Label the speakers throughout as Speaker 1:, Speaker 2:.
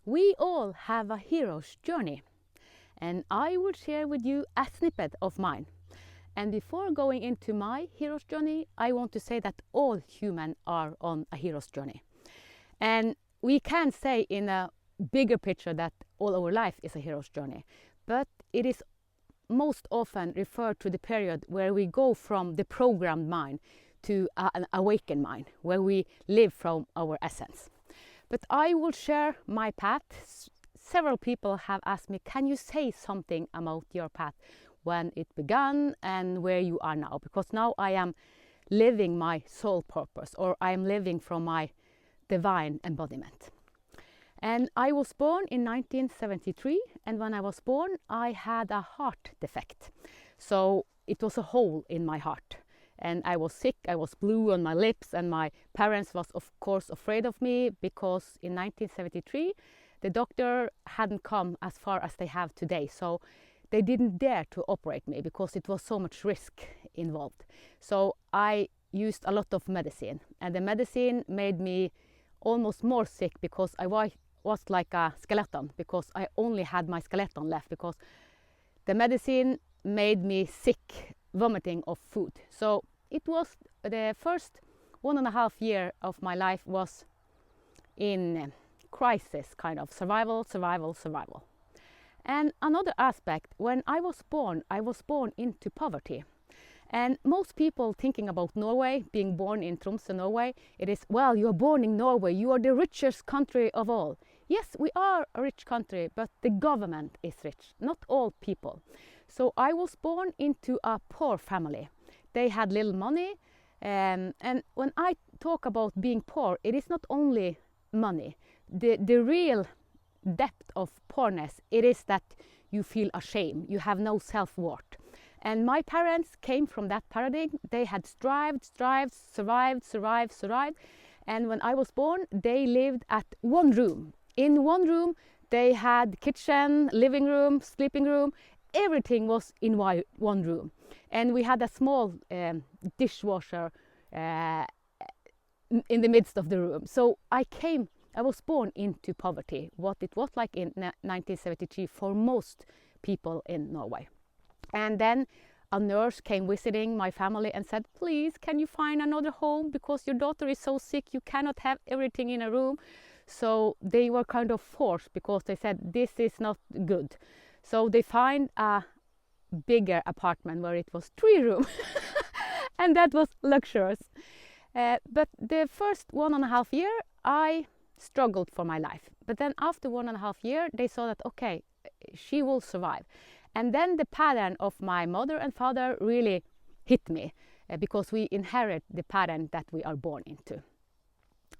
Speaker 1: We all have a hero's journey, and I will share with you a snippet of mine. And before going into my hero's journey, I want to say that all humans are on a hero's journey. And we can say in a bigger picture that all our life is a hero's journey, but it is most often referred to the period where we go from the programmed mind to an awakened mind, where we live from our essence. But I will share my path. Several people have asked me, can you say something about your path, when it began and where you are now? Because now I am living my soul purpose, or I am living from my divine embodiment. And I was born in 1973, and when I was born I had a heart defect. So it was a hole in my heart. And I was sick, I was blue on my lips, and my parents was of course afraid of me, because in 1973 the doctor hadn't come as far as they have today. So they didn't dare to operate me because it was so much risk involved. So I used a lot of medicine, and the medicine made me almost more sick, because I was like a skeleton, because I only had my skeleton left, because the medicine made me sick, vomiting of food. So it was the first 1.5 years of my life was in crisis, kind of survival. And another aspect, when I was born into poverty. And most people thinking about Norway, being born in Tromsø, Norway, it is, well, you are born in Norway, you are the richest country of all. Yes, we are a rich country, but the government is rich, not all people. So I was born into a poor family. They had little money, and when I talk about being poor, it is not only money. The real depth of poorness, it is that you feel ashamed, you have no self-worth. And my parents came from that paradigm. They had survived. And when I was born, they lived at one room. In one room, they had kitchen, living room, sleeping room. Everything was in one room. And we had a small dishwasher in the midst of the room. So I was born into poverty, what it was like in 1973 for most people in Norway. And then a nurse came visiting my family and said, please, can you find another home, because your daughter is so sick, you cannot have everything in a room. So they were kind of forced, because they said, this is not good. So they find a bigger apartment where it was 3 rooms, and that was luxurious. But the first 1.5 years, I struggled for my life. But then after 1.5 years, they saw that, okay, she will survive. And then the pattern of my mother and father really hit me, because we inherit the pattern that we are born into.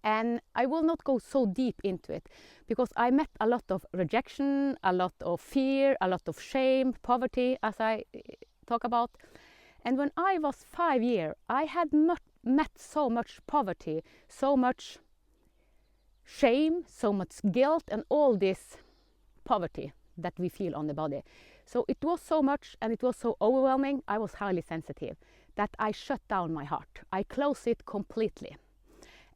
Speaker 1: And I will not go so deep into it, because I met a lot of rejection, a lot of fear, a lot of shame, poverty, as I talk about. And when I was 5 years, I had met so much poverty, so much shame, so much guilt, and all this poverty that we feel on the body. So it was so much, and it was so overwhelming. I was highly sensitive, that I shut down my heart. I closed it completely.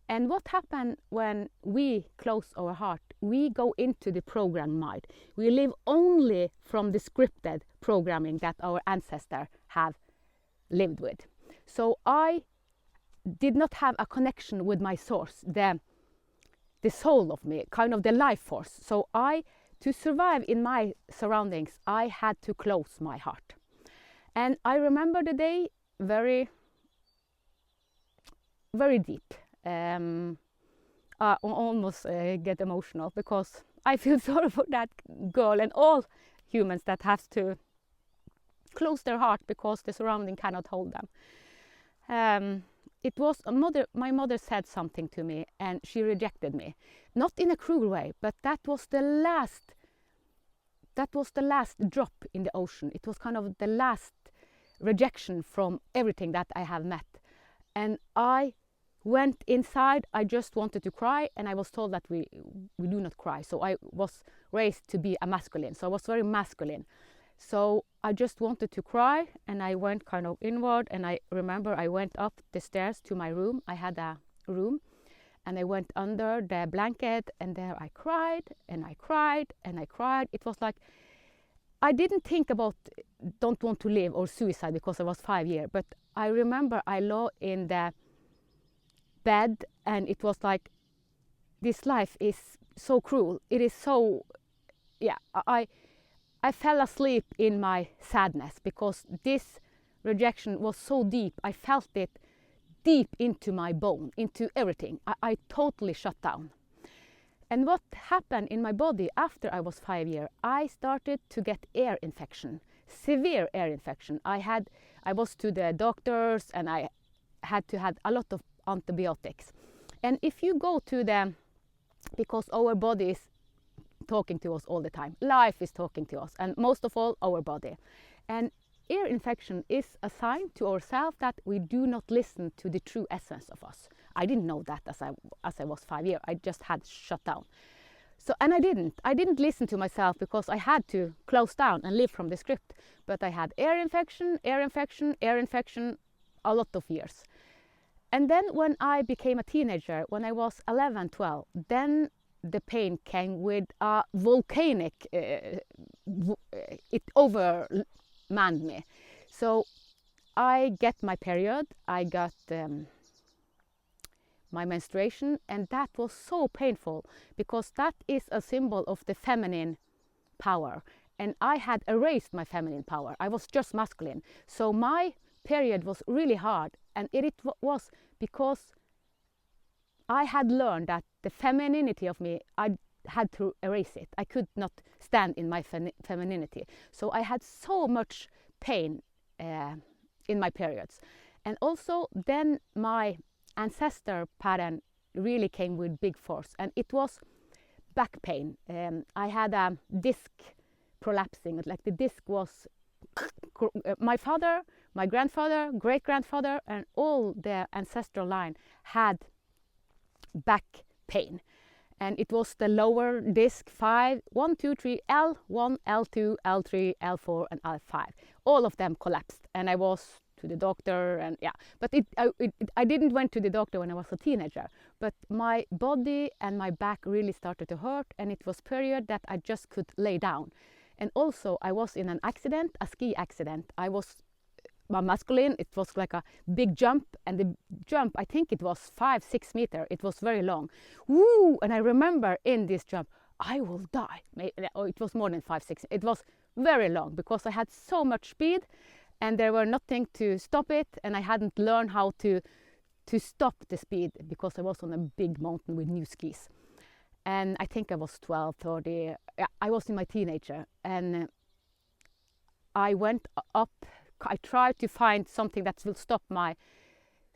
Speaker 1: And what happened when we close our heart? We go into the programmed mind. We live only from the scripted programming that our ancestors have lived with. So I did not have a connection with my source, the soul of me, kind of the life force. So to survive in my surroundings, I had to close my heart. And I remember the day very, very deep. I almost get emotional, because I feel sorry for that girl and all humans that have to close their heart because the surrounding cannot hold them. It was my mother said something to me, and she rejected me. Not in a cruel way, but that was the last drop in the ocean. It was kind of the last rejection from everything that I have met. And I went inside. I just wanted to cry, and I was told that we do not cry. So I was raised to be a masculine. So I was very masculine. So I just wanted to cry, and I went kind of inward, and I remember I went up the stairs to my room. I had a room, and I went under the blanket, and there I cried and I cried and I cried. It was like, I didn't think about don't want to live or suicide because I was 5 years, but I remember I lay in the bed and it was like, this life is so cruel. It is so, yeah, I fell asleep in my sadness because this rejection was so deep. I felt it deep into my bone, into everything. I totally shut down. And what happened in my body after I was 5 years, I started to get ear infection, severe ear infection. I was to the doctors and I had to have a lot of antibiotics. And if you go to because our body is talking to us all the time, life is talking to us, and most of all our body. And ear infection is a sign to ourselves that we do not listen to the true essence of us. I didn't know that as I was 5 years. I just had shut down. So, and I didn't listen to myself because I had to close down and live from the script. But I had ear infection, a lot of years. And then when I became a teenager, when I was 11, 12, then the pain came with a volcanic, it overmanned me. So I get my period, I got my menstruation, and that was so painful because that is a symbol of the feminine power. And I had erased my feminine power. I was just masculine. So my period was really hard, and it was because I had learned that the femininity of me, I had to erase it. I could not stand in my femininity. So I had so much pain in my periods. And also then my ancestor pattern really came with big force, and it was back pain. I had a disc prolapsing, like the disc was, my father, my grandfather, great-grandfather, and all the ancestral line had back pain. And it was the lower disc 1, 2, 3, L1, L2, L3, L4, and L5. All of them collapsed, and I was to the doctor, and yeah. But I didn't went to the doctor when I was a teenager. But my body and my back really started to hurt, and it was period that I just could lay down. And also I was in an accident, a ski accident. I was masculine. It was like a big jump, and the jump, I think it was 5-6 meters. It was very long. Woo! And I remember in this jump, I will die. It was more than 5-6. It was very long because I had so much speed, and there were nothing to stop it, and I hadn't learned how to stop the speed because I was on a big mountain with new skis. And I think I was 12, 30. I was in my teenager, and I went up. I tried to find something that will stop my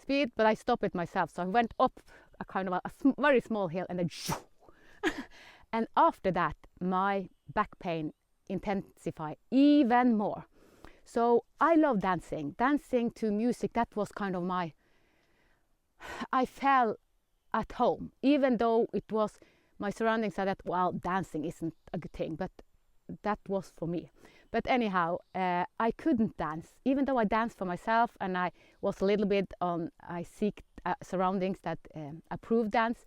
Speaker 1: speed, but I stopped it myself. So I went up a kind of a very small hill, and then and after that my back pain intensified even more. So I love dancing to music. That was kind of I felt at home, even though it was my surroundings said that, well, dancing isn't a good thing, but that was for me. But anyhow, I couldn't dance, even though I danced for myself, and I was a little bit on, I seek surroundings that approved dance.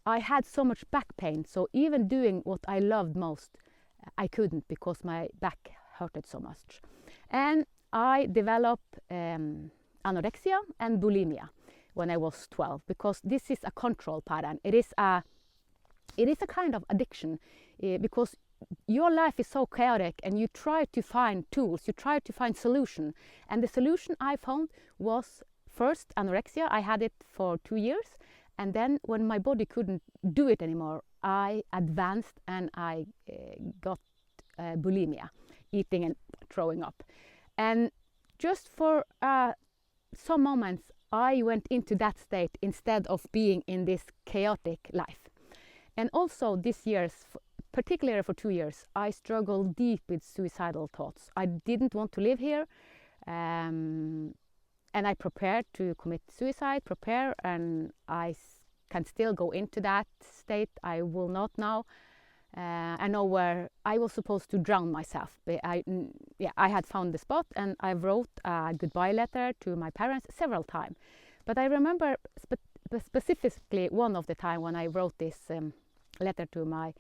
Speaker 1: I had so much back pain, so even doing what I loved most, I couldn't because my back hurted so much. And I developed anorexia and bulimia when I was 12, because this is a control pattern. It is a kind of addiction, because your life is so chaotic, and you try to find tools, you try to find solution. And the solution I found was first anorexia. I had it for 2 years, and then when my body couldn't do it anymore, I advanced and I got bulimia, eating and throwing up. And just for some moments I went into that state instead of being in this chaotic life. And also this year's, particularly for 2 years, I struggled deep with suicidal thoughts. I didn't want to live here, and I prepared to commit suicide, and I can still go into that state. I will not now. I know where I was supposed to drown myself. I had found the spot, and I wrote a goodbye letter to my parents several times. But I remember specifically one of the time when I wrote this letter to my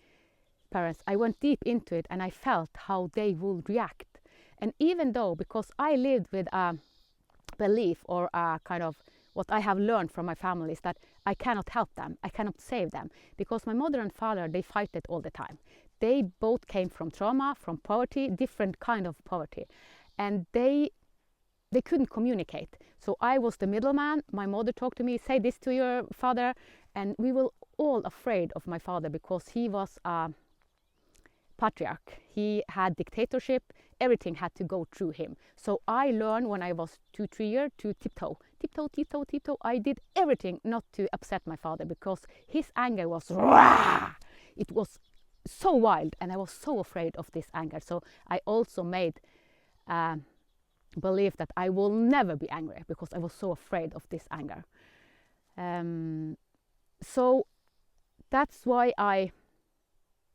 Speaker 1: parents, I went deep into it and I felt how they would react. And even though, because I lived with a belief or a kind of what I have learned from my family is that I cannot help them, I cannot save them, because my mother and father, they fight it all the time. They both came from trauma, from poverty, different kind of poverty, and they couldn't communicate. So I was the middleman. My mother talked to me, say this to your father, and we were all afraid of my father because he was a patriarch. He had dictatorship. Everything had to go through him. So I learned when I was 2-3 years to tiptoe. I did everything not to upset my father because his anger was rah! It was so wild, and I was so afraid of this anger. So I also made believe that I will never be angry because I was so afraid of this anger. So that's why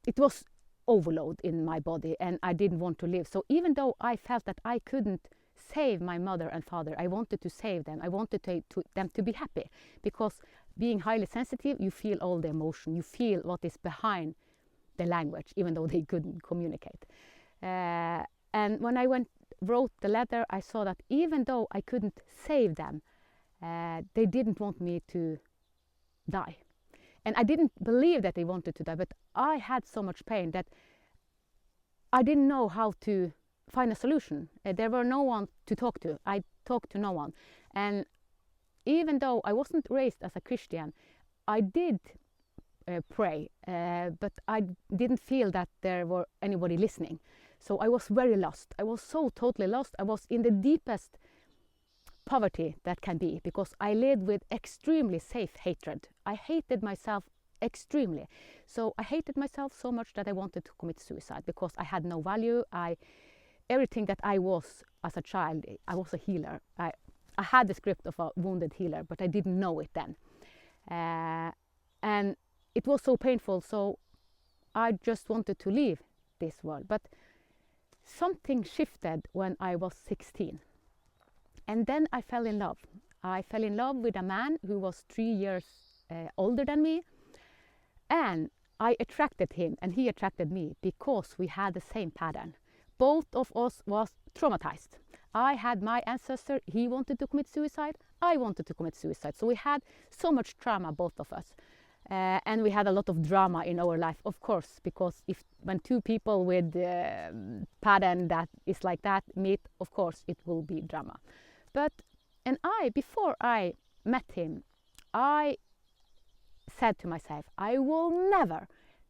Speaker 1: it was overload in my body and I didn't want to live. So even though I felt that I couldn't save my mother and father, I wanted to save them. I wanted them to be happy, because being highly sensitive, you feel all the emotion, you feel what is behind the language, even though they couldn't communicate. And when I wrote the letter, I saw that even though I couldn't save them, they didn't want me to die. And I didn't believe that they wanted to die, but I had so much pain that I didn't know how to find a solution. There were no one to talk to. I talked to no one. And even though I wasn't raised as a Christian, I did pray, but I didn't feel that there were anybody listening. So I was very lost. I was so totally lost. I was in the deepest poverty that can be, because I lived with extremely safe hatred. I hated myself extremely. So I hated myself so much that I wanted to commit suicide because I had no value. Everything that I was as a child, I was a healer. I had the script of a wounded healer, but I didn't know it then. And it was so painful, so I just wanted to leave this world. But something shifted when I was 16. And then I fell in love. I fell in love with a man who was 3 years older than me. And I attracted him and he attracted me because we had the same pattern. Both of us was traumatized. I had my ancestor, he wanted to commit suicide, I wanted to commit suicide. So we had so much trauma, both of us. And we had a lot of drama in our life, of course, because when two people with pattern that is like that meet, of course, it will be drama. Before I met him, I said to myself, I will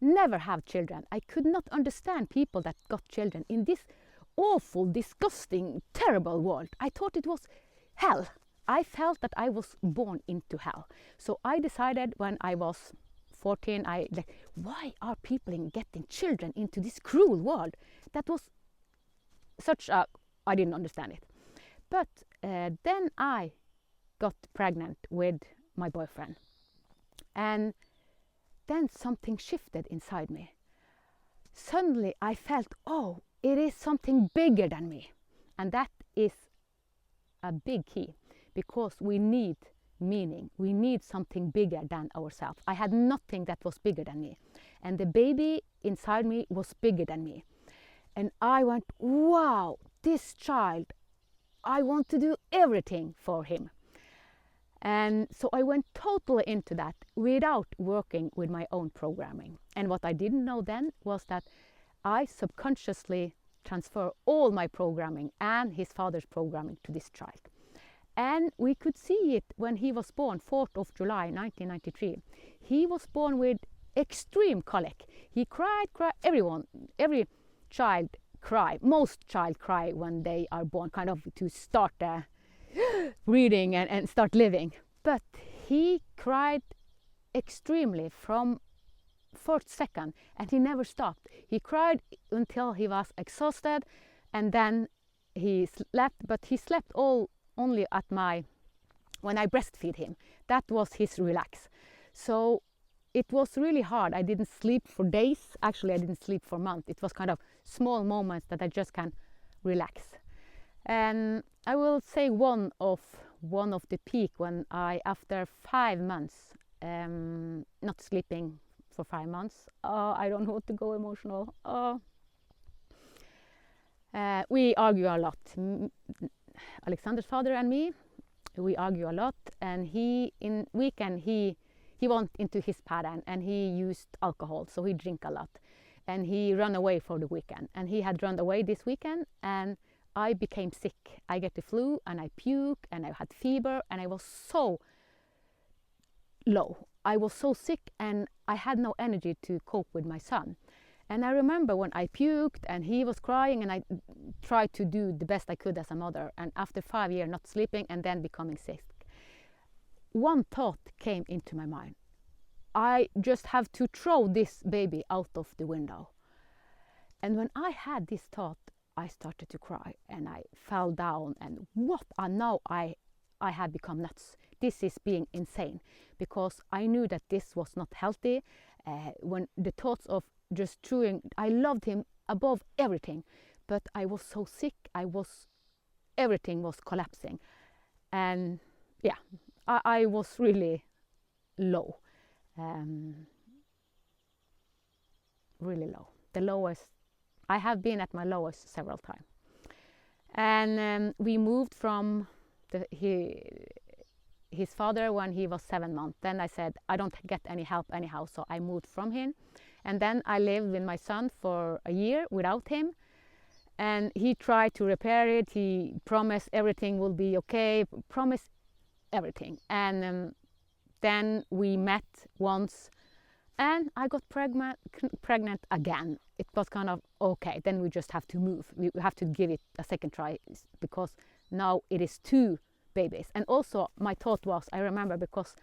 Speaker 1: never have children. I could not understand people that got children in this awful, disgusting, terrible world. I thought it was hell. I felt that I was born into hell. So I decided when I was 14, why are people getting children into this cruel world? That was I didn't understand it. But then I got pregnant with my boyfriend. And then something shifted inside me. Suddenly I felt, oh, it is something bigger than me. And that is a big key, because we need meaning. We need something bigger than ourselves. I had nothing that was bigger than me. And the baby inside me was bigger than me. And I went, wow, this child, I want to do everything for him. And so I went totally into that without working with my own programming. And what I didn't know then was that I subconsciously transfer all my programming and his father's programming to this child. And we could see it when he was born, 4th of July, 1993. He was born with extreme colic. He cried, every child cry. Most child cry when they are born, kind of to start breathing and start living. But he cried extremely from first second, and he never stopped. He cried until he was exhausted, and then he slept, but he slept only when I breastfeed him. That was his relax. So it was really hard. I didn't sleep for days. Actually, I didn't sleep for months. It was kind of small moments that I just can relax. And I will say one of one of the peak when I, after 5 months, not sleeping for 5 months, I don't want to go emotional. We argue a lot. Alexander's father and me, we argue a lot, and he, in weekend, he went into his pattern and he used alcohol, so he drank a lot. And he ran away for the weekend. And he had run away this weekend, and I became sick. I get the flu, and I puke, and I had fever, and I was so low. I was so sick, and I had no energy to cope with my son. And I remember when I puked, and he was crying, and I tried to do the best I could as a mother. And after 5 years not sleeping and then becoming sick, one thought came into my mind. I just have to throw this baby out of the window. And when I had this thought, I started to cry and I fell down, and now I had become nuts. This is being insane, because I knew that this was not healthy. When the thoughts of just throwing, I loved him above everything, but I was so sick, everything was collapsing. And yeah, I was really low. Really low, the lowest. I have been at my lowest several times. And we moved from his father when he was 7 months. Then I said, I don't get any help anyhow, so I moved from him. And then I lived with my son for a year without him. And he tried to repair it. He promised everything will be okay, promised everything. And then we met once, and I got pregnant again. It was kind of, okay, then we just have to move. We have to give it a second try, because now it is 2 babies. And also my thought was, I remember, because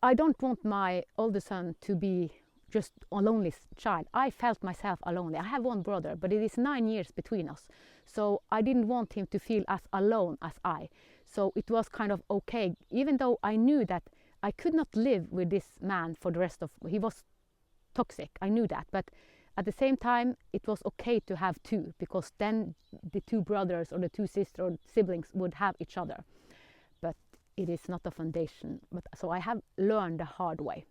Speaker 1: I don't want my older son to be just a lonely child. I felt myself alone. I have one brother, but it is 9 years between us. So I didn't want him to feel as alone as I. So it was kind of okay, even though I knew that I could not live with this man for the rest of, he was toxic, I knew that. But at the same time, it was okay to have 2, because then the 2 brothers or the 2 sisters or siblings would have each other. But it is not a foundation. But so I have learned the hard way.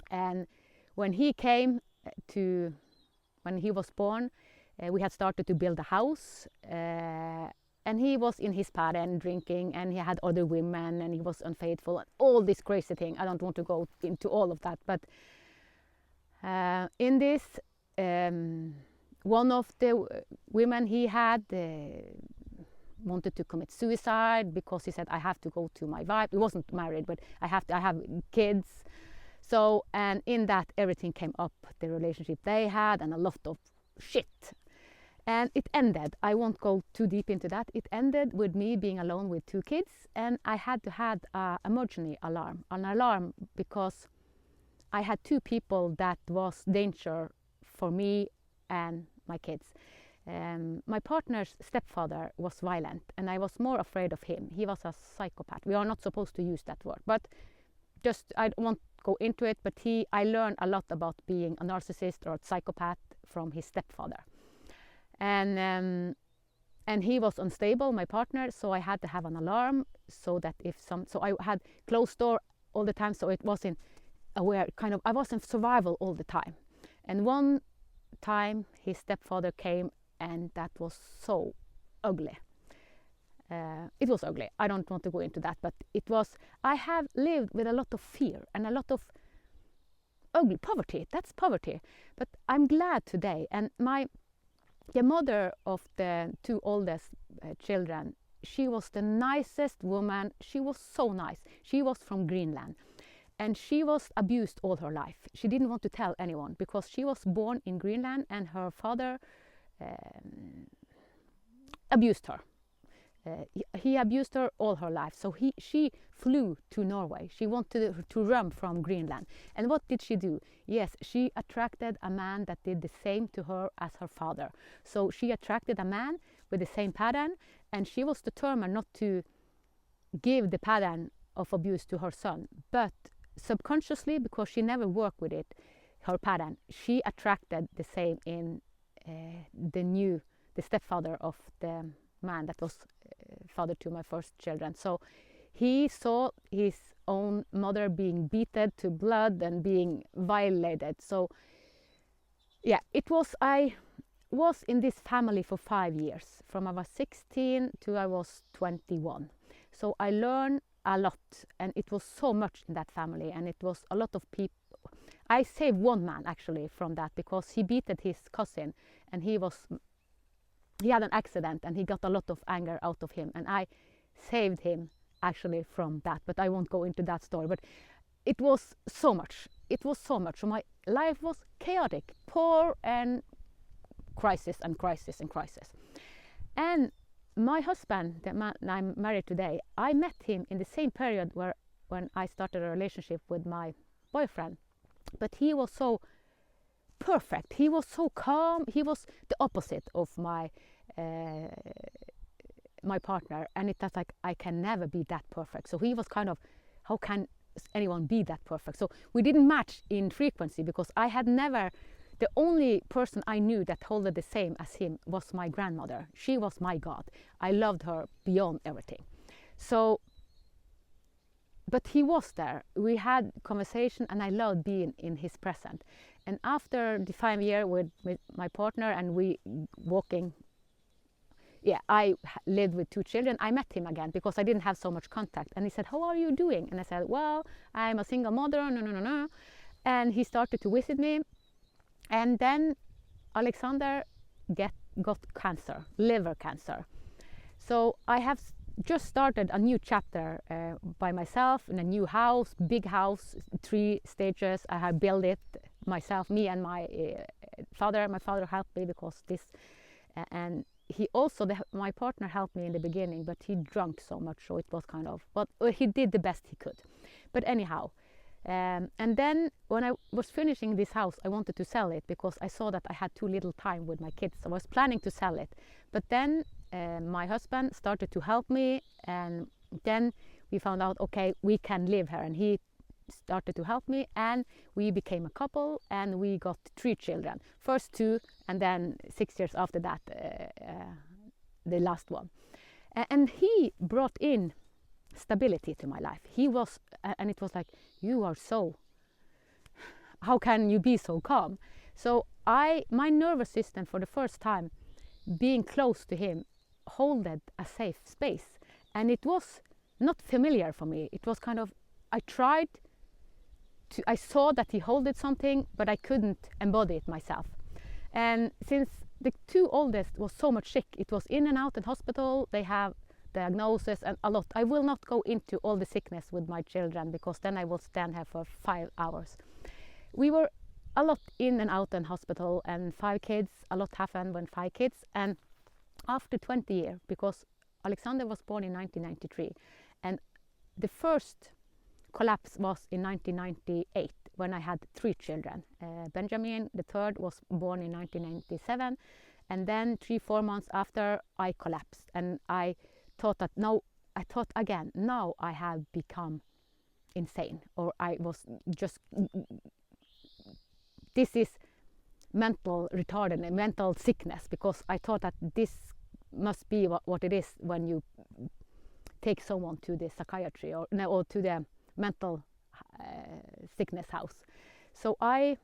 Speaker 1: And when he came when he was born, we had started to build a house. And he was in his pattern, drinking, and he had other women, and he was unfaithful, and all this crazy thing. I don't want to go into all of that, but in this, one of the women he had wanted to commit suicide, because he said, I have to go to my wife. He wasn't married, but I have kids. So, and in that, everything came up, the relationship they had, and a lot of shit. And it ended, I won't go too deep into that, it ended with me being alone with 2 kids, and I had to have an emergency alarm, because I had 2 people that was danger for me and my kids. My partner's stepfather was violent, and I was more afraid of him. He was a psychopath. We are not supposed to use that word, but just, I won't go into it, but I learned a lot about being a narcissist or a psychopath from his stepfather. And he was unstable, my partner, so I had to have an alarm, so that so I had closed door all the time, so it wasn't aware, I was in survival all the time. And one time his stepfather came, and that was so ugly. It was ugly. I don't want to go into that, but I have lived with a lot of fear and a lot of ugly poverty. That's poverty. But I'm glad today, and the mother of the 2 oldest children, she was the nicest woman. She was so nice. She was from Greenland, and she was abused all her life. She didn't want to tell anyone, because she was born in Greenland, and her father abused her. He abused her all her life. So she flew to Norway. She wanted to run from Greenland. And what did she do? Yes, she attracted a man that did the same to her as her father. So she attracted a man with the same pattern, and she was determined not to give the pattern of abuse to her son. But subconsciously, because she never worked with it, her pattern, she attracted the same in the stepfather of the man that was father to my first children. So he saw his own mother being beaten to blood and being violated. So yeah, I was in this family for 5 years, from I was 16 to I was 21. So I learned a lot, and it was so much in that family, and it was a lot of people. I saved one man actually from that, because he beated his cousin, and he had an accident, and he got a lot of anger out of him, and I saved him actually from that. But I won't go into that story. But it was so much. It was so much. So my life was chaotic, poor, and crisis and crisis and crisis. And my husband, the man I'm married today, I met him in the same period when I started a relationship with my boyfriend. But he was so perfect. He was so calm. He was the opposite of my partner, and it was like, I can never be that perfect. So he was kind of, how can anyone be that perfect? So we didn't match in frequency, because I had never, the only person I knew that held the same as him was my grandmother. She was my God. I loved her beyond everything. So, but he was there. We had conversation, and I loved being in his presence. And after the 5 years with my partner, and we walking, I lived with 2 children. I met him again because I didn't have so much contact. And he said, how are you doing? And I said, well, I'm a single mother, no. And he started to visit me. And then Alexander got cancer, liver cancer. So I have just started a new chapter by myself in a new house, big house, 3 stages. I have built it myself, me and my father. My father helped me because this, and he also, my partner helped me in the beginning, but he drank so much, so it was kind of, but he did the best he could. But anyhow, and then when I was finishing this house, I wanted to sell it because I saw that I had too little time with my kids. I was planning to sell it, but then my husband started to help me, and then we found out, okay, we can live here, and he started to help me, and we became a couple, and we got 3 children. First 2, and then 6 years after that, the last one. And he brought in stability to my life. He was, and it was like, you are so, how can you be so calm? So my nervous system, for the first time, being close to him, holded a safe space. And it was not familiar for me. It was kind of, I saw that he holded something, but I couldn't embody it myself. And since the 2 oldest was so much sick, it was in and out in hospital, they have diagnosis and a lot. I will not go into all the sickness with my children, because then I will stand here for 5 hours. We were a lot in and out in hospital, and 5 kids, a lot happened when 5 kids. And after 20 years, because Alexander was born in 1993, and the first collapse was in 1998 when I had 3 children. Benjamin, the third, was born in 1997, and then 3-4 months after, I collapsed, and I thought again, now I have become insane, or I was just, this is mental retarded, mental sickness, because I thought that this must be what it is when you take someone to the psychiatry or to the mental sickness house. So I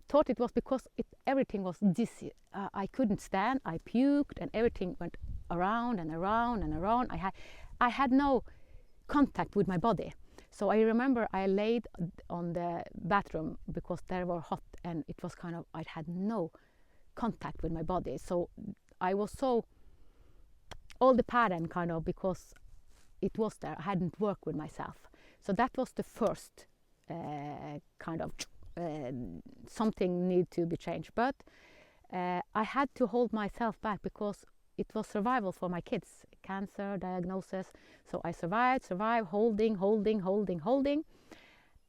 Speaker 1: thought it was because everything was dizzy. I couldn't stand, I puked, and everything went around and around and around. I had no contact with my body. So I remember I laid on the bathroom because they were hot, and it was kind of, I had no contact with my body. So I was so, all the pattern kind of, because it was there, I hadn't worked with myself. So that was the first kind of, something need to be changed. But I had to hold myself back because it was survival for my kids, cancer diagnosis. So I survived, holding.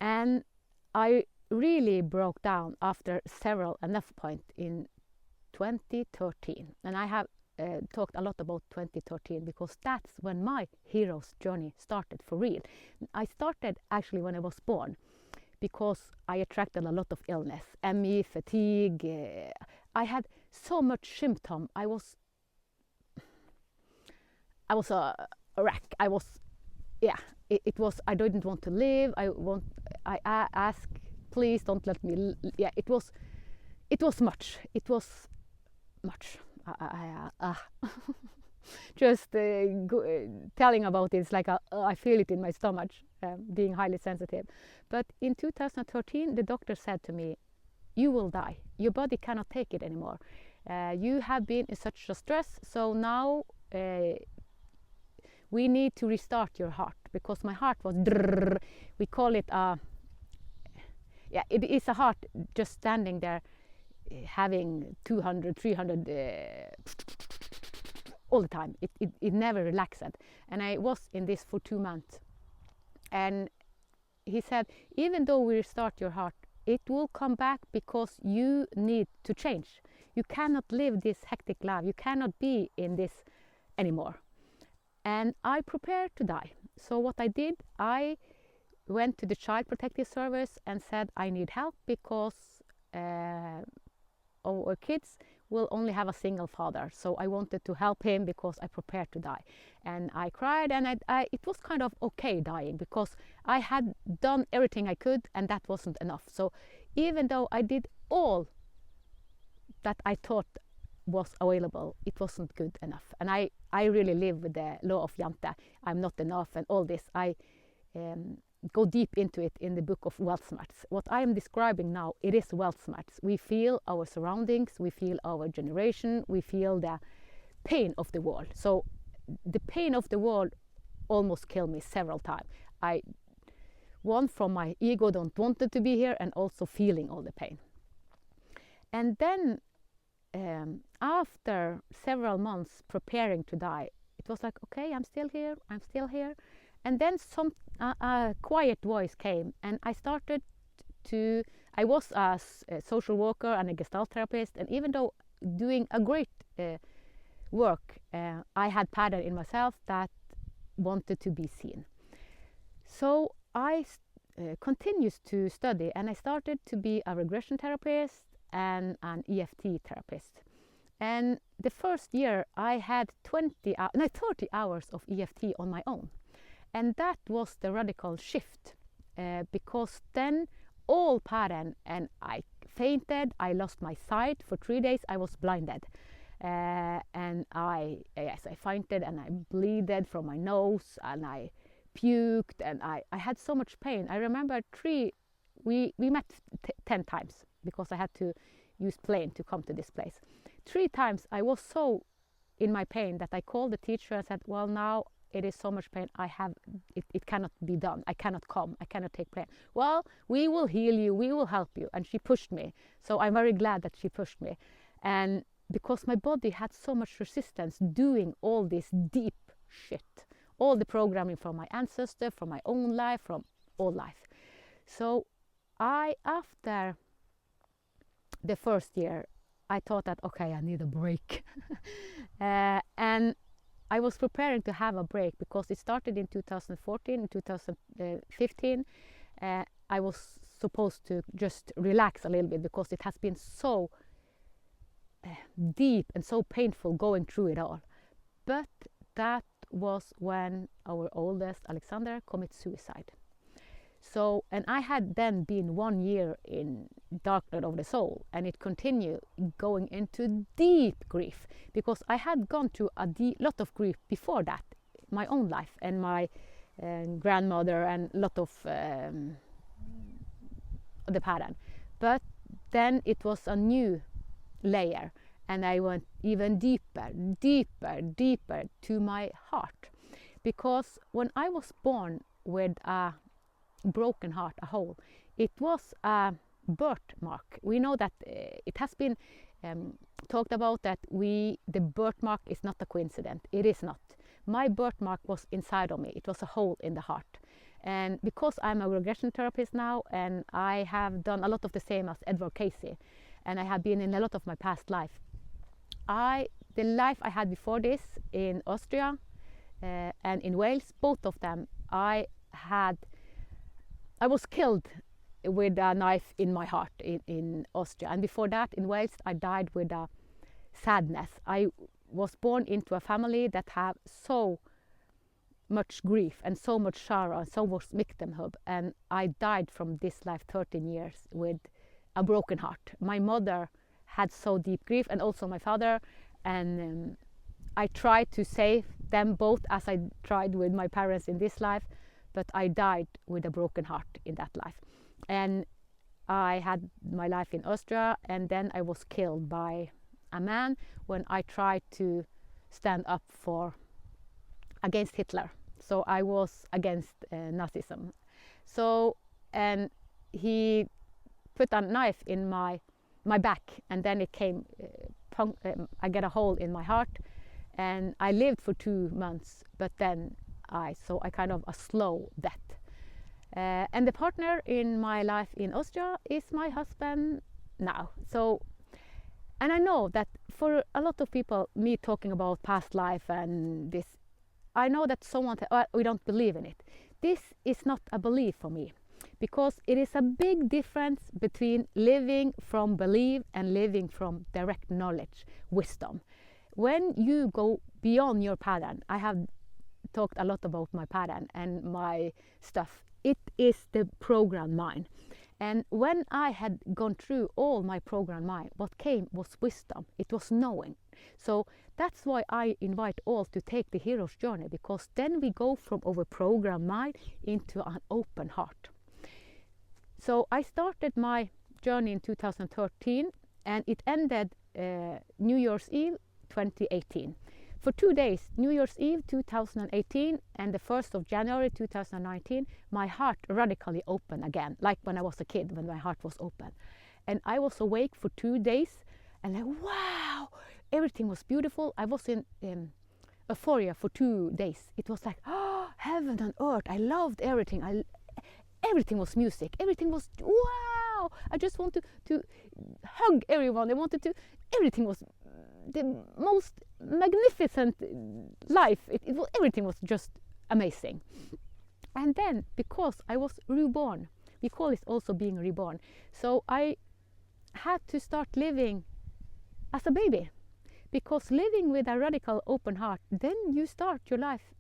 Speaker 1: And I really broke down after several enough points in 2013. And I have talked a lot about 2013 because that's when my hero's journey started for real. I started actually when I was born, because I attracted a lot of illness, ME, fatigue. I had so much symptom. I was a wreck. I was, yeah, it was, I didn't want to live. I asked, please don't let me, yeah, it was much. It was much. Just telling about it, it's like I feel it in my stomach, being highly sensitive. But in 2013, the doctor said to me, you will die. Your body cannot take it anymore. You have been in such a stress, so now we need to restart your heart, because my heart was drrrr. We call it it is a heart just standing there, having 200, 300 all the time. It never relaxed. And I was in this for 2 months. And he said, even though we restart your heart, it will come back, because you need to change. You cannot live this hectic life. You cannot be in this anymore. And I prepared to die. So what I did, I went to the Child Protective Service and said, I need help, because our kids will only have a single father. So I wanted to help him, because I prepared to die. And I cried, and it was kind of okay dying, because I had done everything I could, and that wasn't enough. So even though I did all that I thought was available, it wasn't good enough. And I really live with the law of Jante. I'm not enough and all this. I go deep into it in the book of Weltschmerz. What I am describing now, it is Weltschmerz. We feel our surroundings, we feel our generation, we feel the pain of the world. So the pain of the world almost killed me several times. One from my ego don't wanted to be here, and also feeling all the pain. And then after several months preparing to die, it was like, okay, I'm still here. And then a quiet voice came, and I started to, I was a social worker and a gestalt therapist, and even though doing a great work, I had pattern in myself that wanted to be seen. So I continued to study, and I started to be a regression therapist and an EFT therapist. And the first year I had 30 hours of EFT on my own. And that was the radical shift, because then all pattern, and I fainted, I lost my sight for 3 days, I was blinded. And I fainted, and I bleeded from my nose, and I puked, and I had so much pain. I remember we met 10 times, because I had to use plane to come to this place. 3 times I was so in my pain that I called the teacher and said, well, now it is so much pain, it cannot be done, I cannot come, I cannot take plane. Well, we will heal you, we will help you. And she pushed me. So I'm very glad that she pushed me. And because my body had so much resistance doing all this deep shit, all the programming from my ancestor, from my own life, from all life. So after the first year, I thought that, okay, I need a break. And I was preparing to have a break, because it started in 2014, in 2015. I was supposed to just relax a little bit, because it has been so deep and so painful going through it all. But that was when our oldest, Alexander, committed suicide. So, and I had then been 1 year in dark night of the soul, and it continued going into deep grief, because I had gone through a lot of grief before that, my own life and my grandmother, and a lot of the pattern. But then it was a new layer, and I went even deeper to my heart, because when I was born with a broken heart, a hole, it was a birthmark. We know that it has been talked about that the birthmark is not a coincidence. It is not. My birthmark was inside of me. It was a hole in the heart. And because I'm a regression therapist now, and I have done a lot of the same as Edward Casey, and I have been in a lot of my past life, the life I had before this in Austria and in Wales, both of them, I was killed with a knife in my heart in Austria, and before that in Wales I died with a sadness. I was born into a family that have so much grief and so much sorrow and so much victimhood, and I died from this life 13 years with a broken heart. My mother had so deep grief, and also my father, and I tried to save them both as I tried with my parents in this life, but I died with a broken heart in that life. And I had my life in Austria, and then I was killed by a man when I tried to stand up against Hitler. So I was against Nazism. So, and he put a knife in my back, and then it came, I get a hole in my heart, and I lived for 2 months, but then I kind of a slow death. And the partner in my life in Austria is my husband now. So, and I know that for a lot of people, me talking about past life and this, I know that someone says, oh, we don't believe in it. This is not a belief for me, because it is a big difference between living from belief and living from direct knowledge, wisdom. When you go beyond your pattern, I have talked a lot about my pattern and my stuff. It is the programmed mind. And when I had gone through all my programmed mind, what came was wisdom. It was knowing. So that's why I invite all to take the hero's journey, because then we go from our programmed mind into an open heart. So I started my journey in 2013, and it ended New Year's Eve 2018. For 2 days, New Year's Eve 2018 and the 1st of January 2019, my heart radically opened again, like when I was a kid, when my heart was open. And I was awake for 2 days, and like, wow, everything was beautiful. I was in euphoria for 2 days. It was like, oh, heaven and earth. I loved everything. Everything was music. Everything was, wow. I just wanted to hug everyone. Everything was the most magnificent life. Everything was just amazing. And then, because I was reborn, we call it also being reborn. So I had to start living as a baby, because living with a radical open heart, then you start your life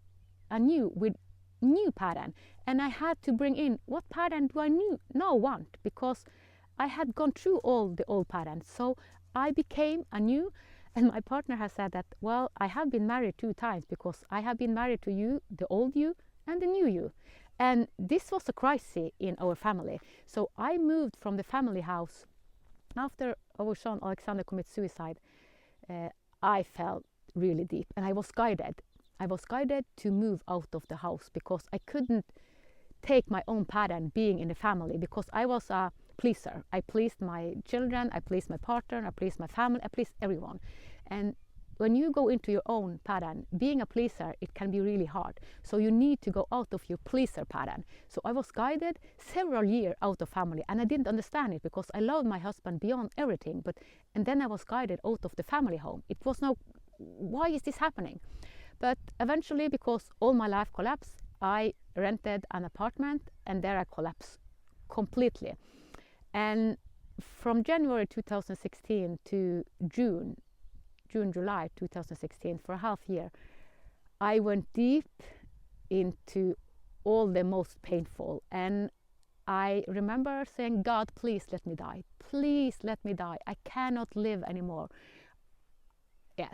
Speaker 1: anew with new pattern. And I had to bring in, what pattern do I now want? Because I had gone through all the old patterns. So I became anew. And my partner has said that, well, I have been married 2 times, because I have been married to you, the old you, and the new you. And this was a crisis in our family. So I moved from the family house. After our son Alexander committed suicide, I felt really deep, and I was guided. I was guided to move out of the house, because I couldn't take my own pattern being in the family, because I was a pleaser. I pleased my children, I pleased my partner, I pleased my family, I pleased everyone. And when you go into your own pattern, being a pleaser, it can be really hard. So you need to go out of your pleaser pattern. So I was guided several years out of family, and I didn't understand it, because I loved my husband beyond everything. And then I was guided out of the family home. It was no, why is this happening? But eventually, because all my life collapsed, I rented an apartment, and there I collapsed completely. And from January 2016 to July 2016, for a half year, I went deep into all the most painful. And I remember saying, God, please let me die. Please let me die. I cannot live anymore. Yeah,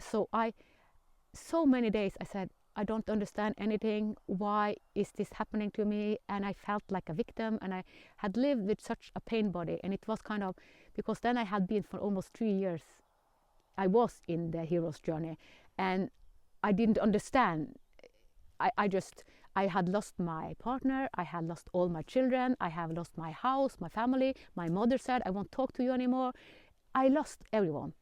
Speaker 1: so many days I said, I don't understand anything. Why is this happening to me? And I felt like a victim, and I had lived with such a pain body. And it was kind of, because then I had been for almost 3 years, I was in the hero's journey, and I didn't understand. I had lost my partner, I had lost all my children, I have lost my house, my family. My mother said, I won't talk to you anymore. I lost everyone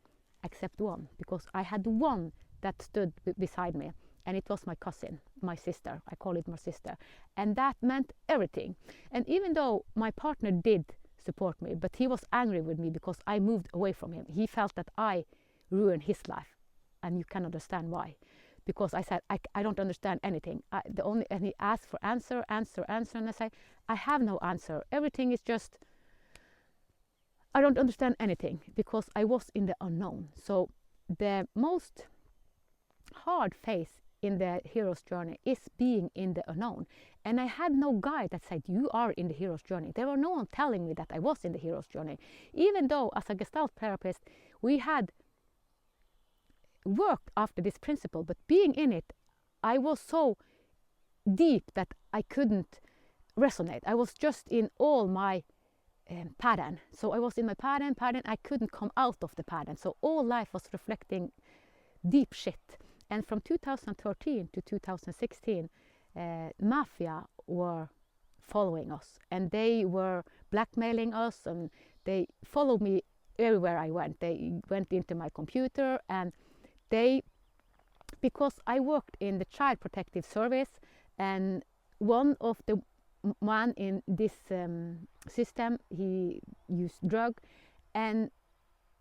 Speaker 1: except one, because I had one that stood beside me. And it was my cousin, my sister. I call it my sister. And that meant everything. And even though my partner did support me, but he was angry with me because I moved away from him. He felt that I ruined his life. And you can understand why. Because I said, I don't understand anything. And he asked for answer. And I said, I have no answer. Everything is just, I don't understand anything, because I was in the unknown. So the most hard phase in the hero's journey is being in the unknown. And I had no guide that said, you are in the hero's journey. There was no one telling me that I was in the hero's journey. Even though as a Gestalt therapist, we had worked after this principle, but being in it, I was so deep that I couldn't resonate. I was just in all my pattern. So I was in my pattern, I couldn't come out of the pattern. So all life was reflecting deep shit. And from 2013 to 2016, mafia were following us, and they were blackmailing us, and they followed me everywhere I went. They went into my computer, and because I worked in the Child Protective Service, and one of the man in this system, he used drug, and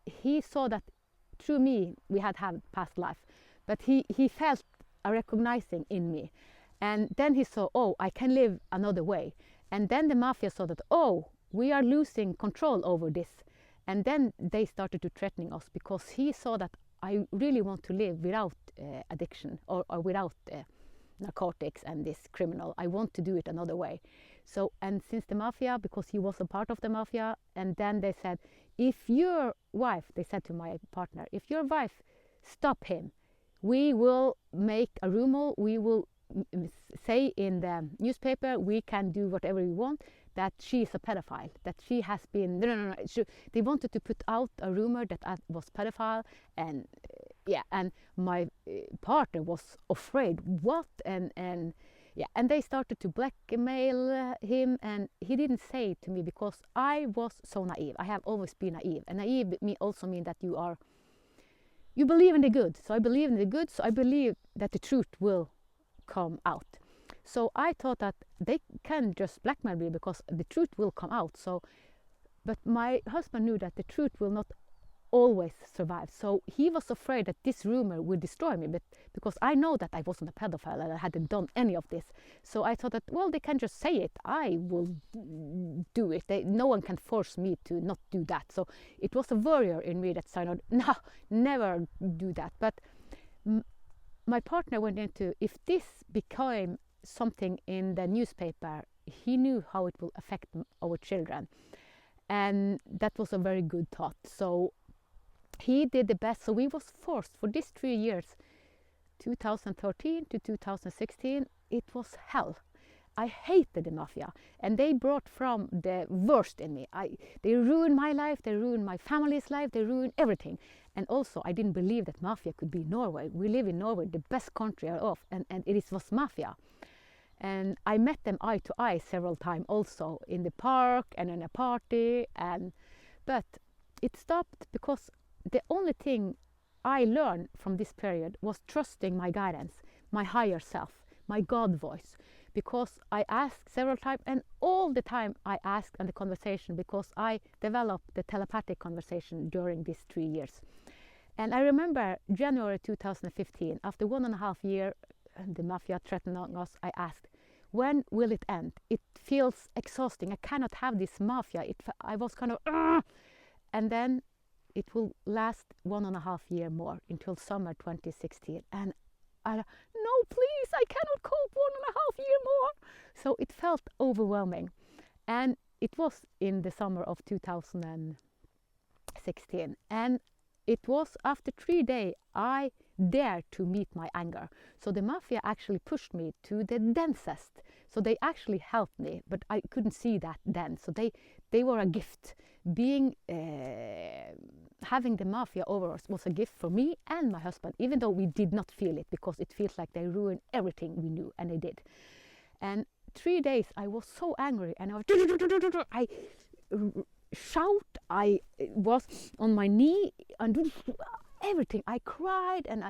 Speaker 1: he saw that through me we had past life, but he felt a recognizing in me, and then he saw, oh, I can live another way. And then the mafia saw that, oh, we are losing control over this, and then they started to threatening us, because he saw that I really want to live without addiction or without narcotics and this criminal. I want to do it another way. So, and since the mafia, because he was a part of the mafia, and then they said, if your wife, they said to my partner, if your wife stop him, we will make a rumor, we will say in the newspaper, we can do whatever we want, that she is a pedophile, that she has been, no. They wanted to put out a rumor that I was pedophile, and yeah, and my partner was afraid, what, and yeah, and they started to blackmail him, and he didn't say it to me because I was so naive. I have always been naive, and naive also means that you believe in the good. So I believe in the good, so I believe that the truth will come out. So I thought that they can just blackmail me because the truth will come out. So, but my husband knew that the truth will not always survive. So he was afraid that this rumor would destroy me, but because I know that I wasn't a pedophile and I hadn't done any of this. So I thought that, well, they can just say it. I will do it. No one can force me to not do that. So it was a warrior in me that said, no, never do that. But my partner went into, if this became something in the newspaper, he knew how it will affect our children. And that was a very good thought. So he did the best. So we was forced for these 3 years, 2013 to 2016, it was hell. I hated the mafia, and they brought from the worst in me. They ruined my life, they ruined my family's life, they ruined everything. And also, I didn't believe that mafia could be Norway. We live in Norway, the best country of, and it was mafia. And I met them eye to eye several times also in the park and in a party. But it stopped because the only thing I learned from this period was trusting my guidance, my higher self, my God voice. Because I asked several times, and all the time I asked in the conversation, because I developed the telepathic conversation during these 3 years. And I remember January 2015, after 1.5 years, the mafia threatening us, I asked, when will it end? It feels exhausting. I cannot have this mafia. I was kind of, and then it will last 1.5 years more until summer 2016. And no, please, I cannot cope 1.5 years more. So it felt overwhelming. And it was in the summer of 2016. And it was after 3 days I dared to meet my anger. So the mafia actually pushed me to the densest. So they actually helped me, but I couldn't see that then. So they were a gift. Having the mafia over us was a gift for me and my husband, even though we did not feel it, because it feels like they ruined everything we knew, and they did. And 3 days I was so angry, and I shout, I was on my knee and everything. I cried, and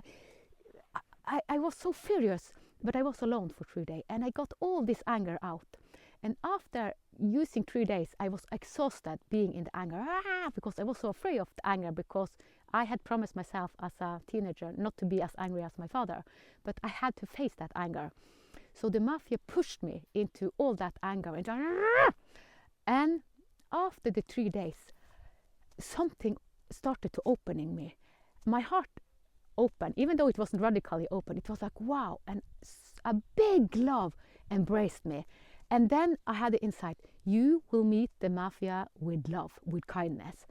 Speaker 1: I was so furious, but I was alone for 3 days, and I got all this anger out. And after using 3 days, I was exhausted being in the anger, because I was so afraid of the anger, because I had promised myself as a teenager not to be as angry as my father, but I had to face that anger. So the mafia pushed me into all that anger, and after the 3 days, something started to open in me. My heart open, even though it wasn't radically open. It was like, wow, and a big love embraced me. And then I had the insight, you will meet the mafia with love, with kindness.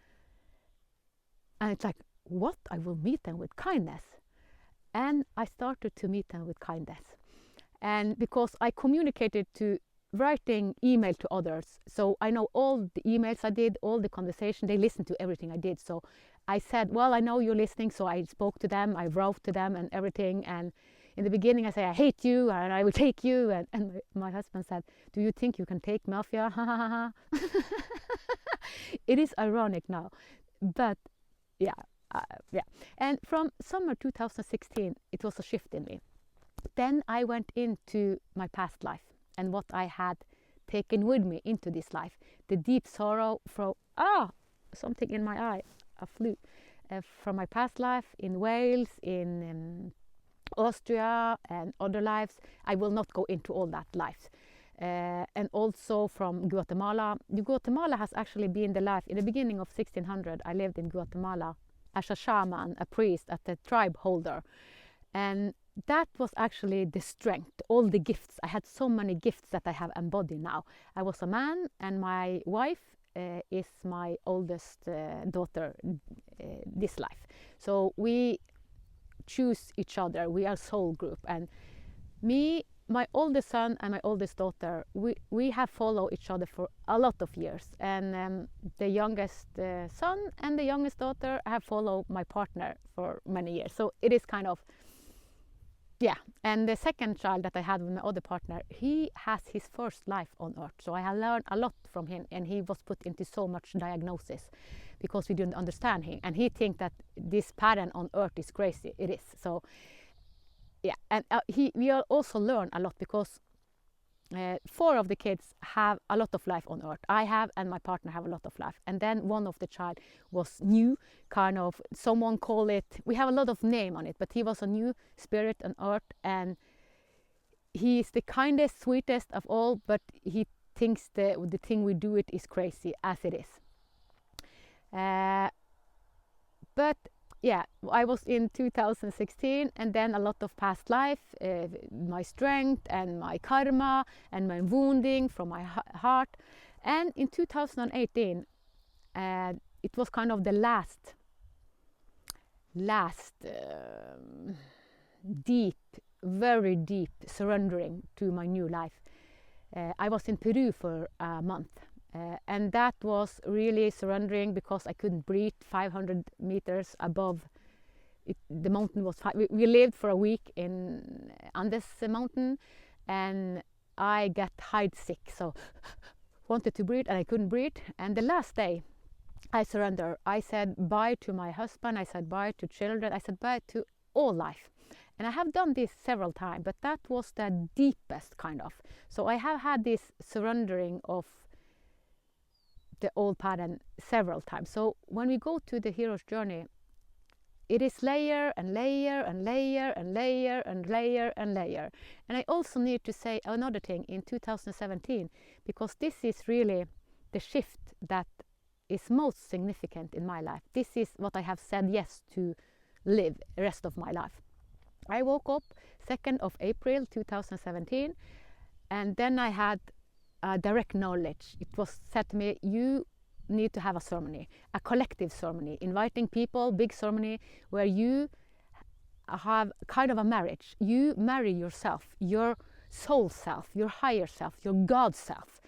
Speaker 1: And it's like, what? I will meet them with kindness. And I started to meet them with kindness. And because I communicated to writing email to others, so I know all the emails I did, all the conversation, they listened to everything I did. So I said, well, I know you're listening, so I spoke to them, I wrote to them and everything. And in the beginning I say, I hate you and I will take you. And my husband said, do you think you can take mafia? It is ironic now, but yeah. And from summer 2016, it was a shift in me. Then I went into my past life and what I had taken with me into this life. The deep sorrow from, something in my eye, a flu, from my past life in Wales, in Austria and other lives. I will not go into all that lives. And also from Guatemala. Guatemala has actually been the life, in the beginning of 1600, I lived in Guatemala as a shaman, a priest, as a tribe holder. And that was actually the strength, all the gifts. I had so many gifts that I have embodied now. I was a man and my wife is my oldest daughter this life. So we choose each other. We are soul group. And me, my oldest son and my oldest daughter, we have followed each other for a lot of years. And the youngest son and the youngest daughter have followed my partner for many years. So it is kind of, yeah. And the second child that I had with my other partner, he has his first life on earth. So I have learned a lot from him, and he was put into so much diagnosis because we didn't understand him. And he thinks that this pattern on earth is crazy. It is. So yeah, and we also learn a lot because 4 of the kids have a lot of life on earth. I have, and my partner have a lot of life. And then one of the child was new, kind of, someone call it, we have a lot of name on it, but he was a new spirit on earth, and he is the kindest, sweetest of all, but he thinks the thing we do it is crazy, as it is. But yeah, I was in 2016, and then a lot of past life, my strength and my karma and my wounding from my heart. And in 2018, it was kind of the last deep, very deep surrendering to my new life. I was in Peru for a month. And that was really surrendering because I couldn't breathe 500 meters above it. The mountain was we lived for a week in Andes mountain, and I got hide sick, so wanted to breathe and I couldn't breathe. And the last day I surrendered. I said bye to my husband, I said bye to children, I said bye to all life. And I have done this several times, but that was the deepest kind of. So I have had this surrendering of the old pattern several times. So when we go to the hero's journey, it is layer and layer and layer and layer and layer and layer. And I also need to say another thing in 2017, because this is really the shift that is most significant in my life. This is what I have said yes to live the rest of my life. I woke up 2nd of April 2017, and then I had direct knowledge. It was said to me, you need to have a ceremony, a collective ceremony, inviting people, big ceremony, where you have kind of a marriage. You marry yourself, your soul self, your higher self, your God self.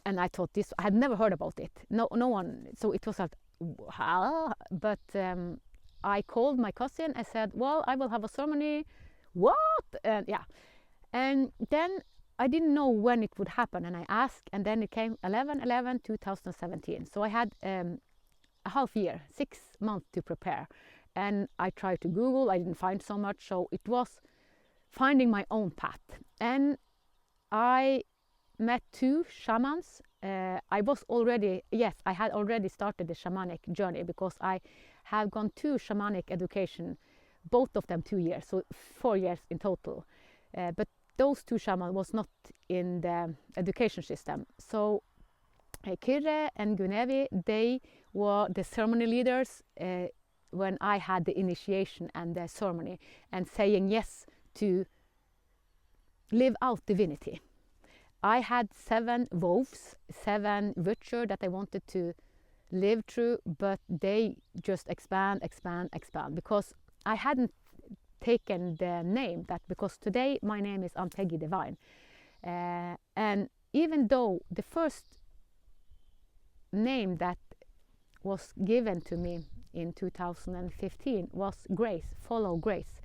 Speaker 1: And I thought this, I had never heard about it. No one, so it was like, how? But I called my cousin and said, well, I will have a ceremony. What? And yeah. And then I didn't know when it would happen, and I asked, and then it came 11/11/2017. So I had a half year, 6 months to prepare. And I tried to Google, I didn't find so much, so it was finding my own path. And I met 2 shamans. I had already started the shamanic journey because I have gone 2 shamanic education, both of them 2 years, so 4 years in total. But those 2 shamans was not in the education system. So Kyrre and Gunevi, they were the ceremony leaders when I had the initiation and the ceremony and saying yes to live out divinity. I had 7 vows, 7 virtues that I wanted to live through, but they just expand because I hadn't taken the name that, because today my name is Ann-Peggy Divine, and even though the first name that was given to me in 2015 was Grace, follow Grace.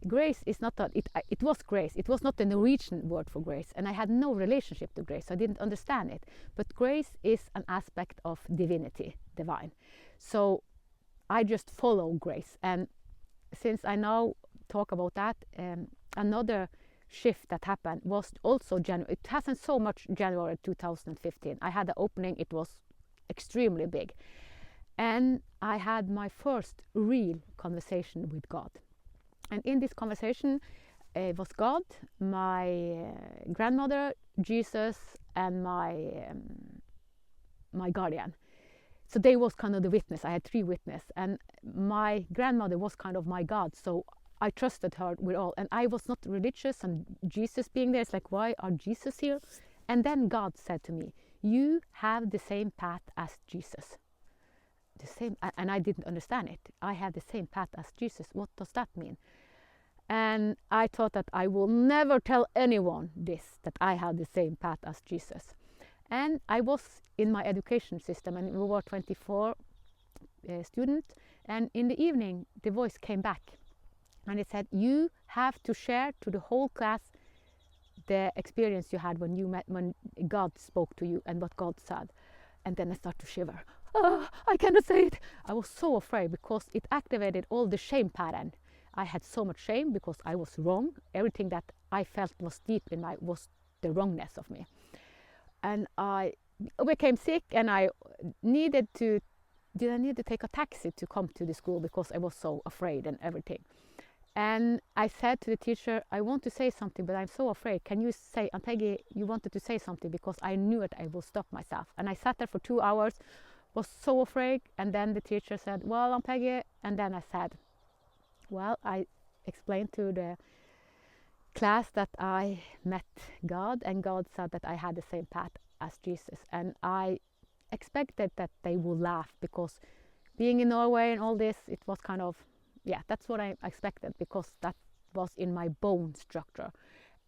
Speaker 1: Grace is not a, it was grace. It was not the Norwegian word for grace, and I had no relationship to grace, so I didn't understand it. But grace is an aspect of divinity, divine. So I just follow grace. And since I now talk about that, another shift that happened was also January. It hasn't so much January 2015. I had the opening. It was extremely big, and I had my first real conversation with God. And in this conversation, it was God, my grandmother, Jesus, and my guardian. So they was kind of the witness. I had 3 witnesses, and my grandmother was kind of my God. So I trusted her with all. And I was not religious, and Jesus being there, it's like, why are Jesus here? And then God said to me, you have the same path as Jesus. The same, and I didn't understand it. I have the same path as Jesus. What does that mean? And I thought that I will never tell anyone this, that I have the same path as Jesus. And I was in my education system, and we were 24 students. And in the evening, the voice came back, and it said, you have to share to the whole class the experience you had when God spoke to you and what God said. And then I started to shiver. Oh, I cannot say it. I was so afraid because it activated all the shame pattern. I had so much shame because I was wrong. Everything that I felt was deep in my was the wrongness of me. And I became sick, and I needed to take a taxi to come to the school because I was so afraid and everything. And I said to the teacher, I want to say something, but I'm so afraid. Can you say, Ann-Peggy, you wanted to say something, because I knew it, I will stop myself. And I sat there for 2 hours, was so afraid. And then the teacher said, well, Ann-Peggy, and then I said, well, I explained to the class that I met God, and God said that I had the same path as Jesus. And I expected that they would laugh, because being in Norway and all this, it was kind of, yeah, that's what I expected, because that was in my bone structure.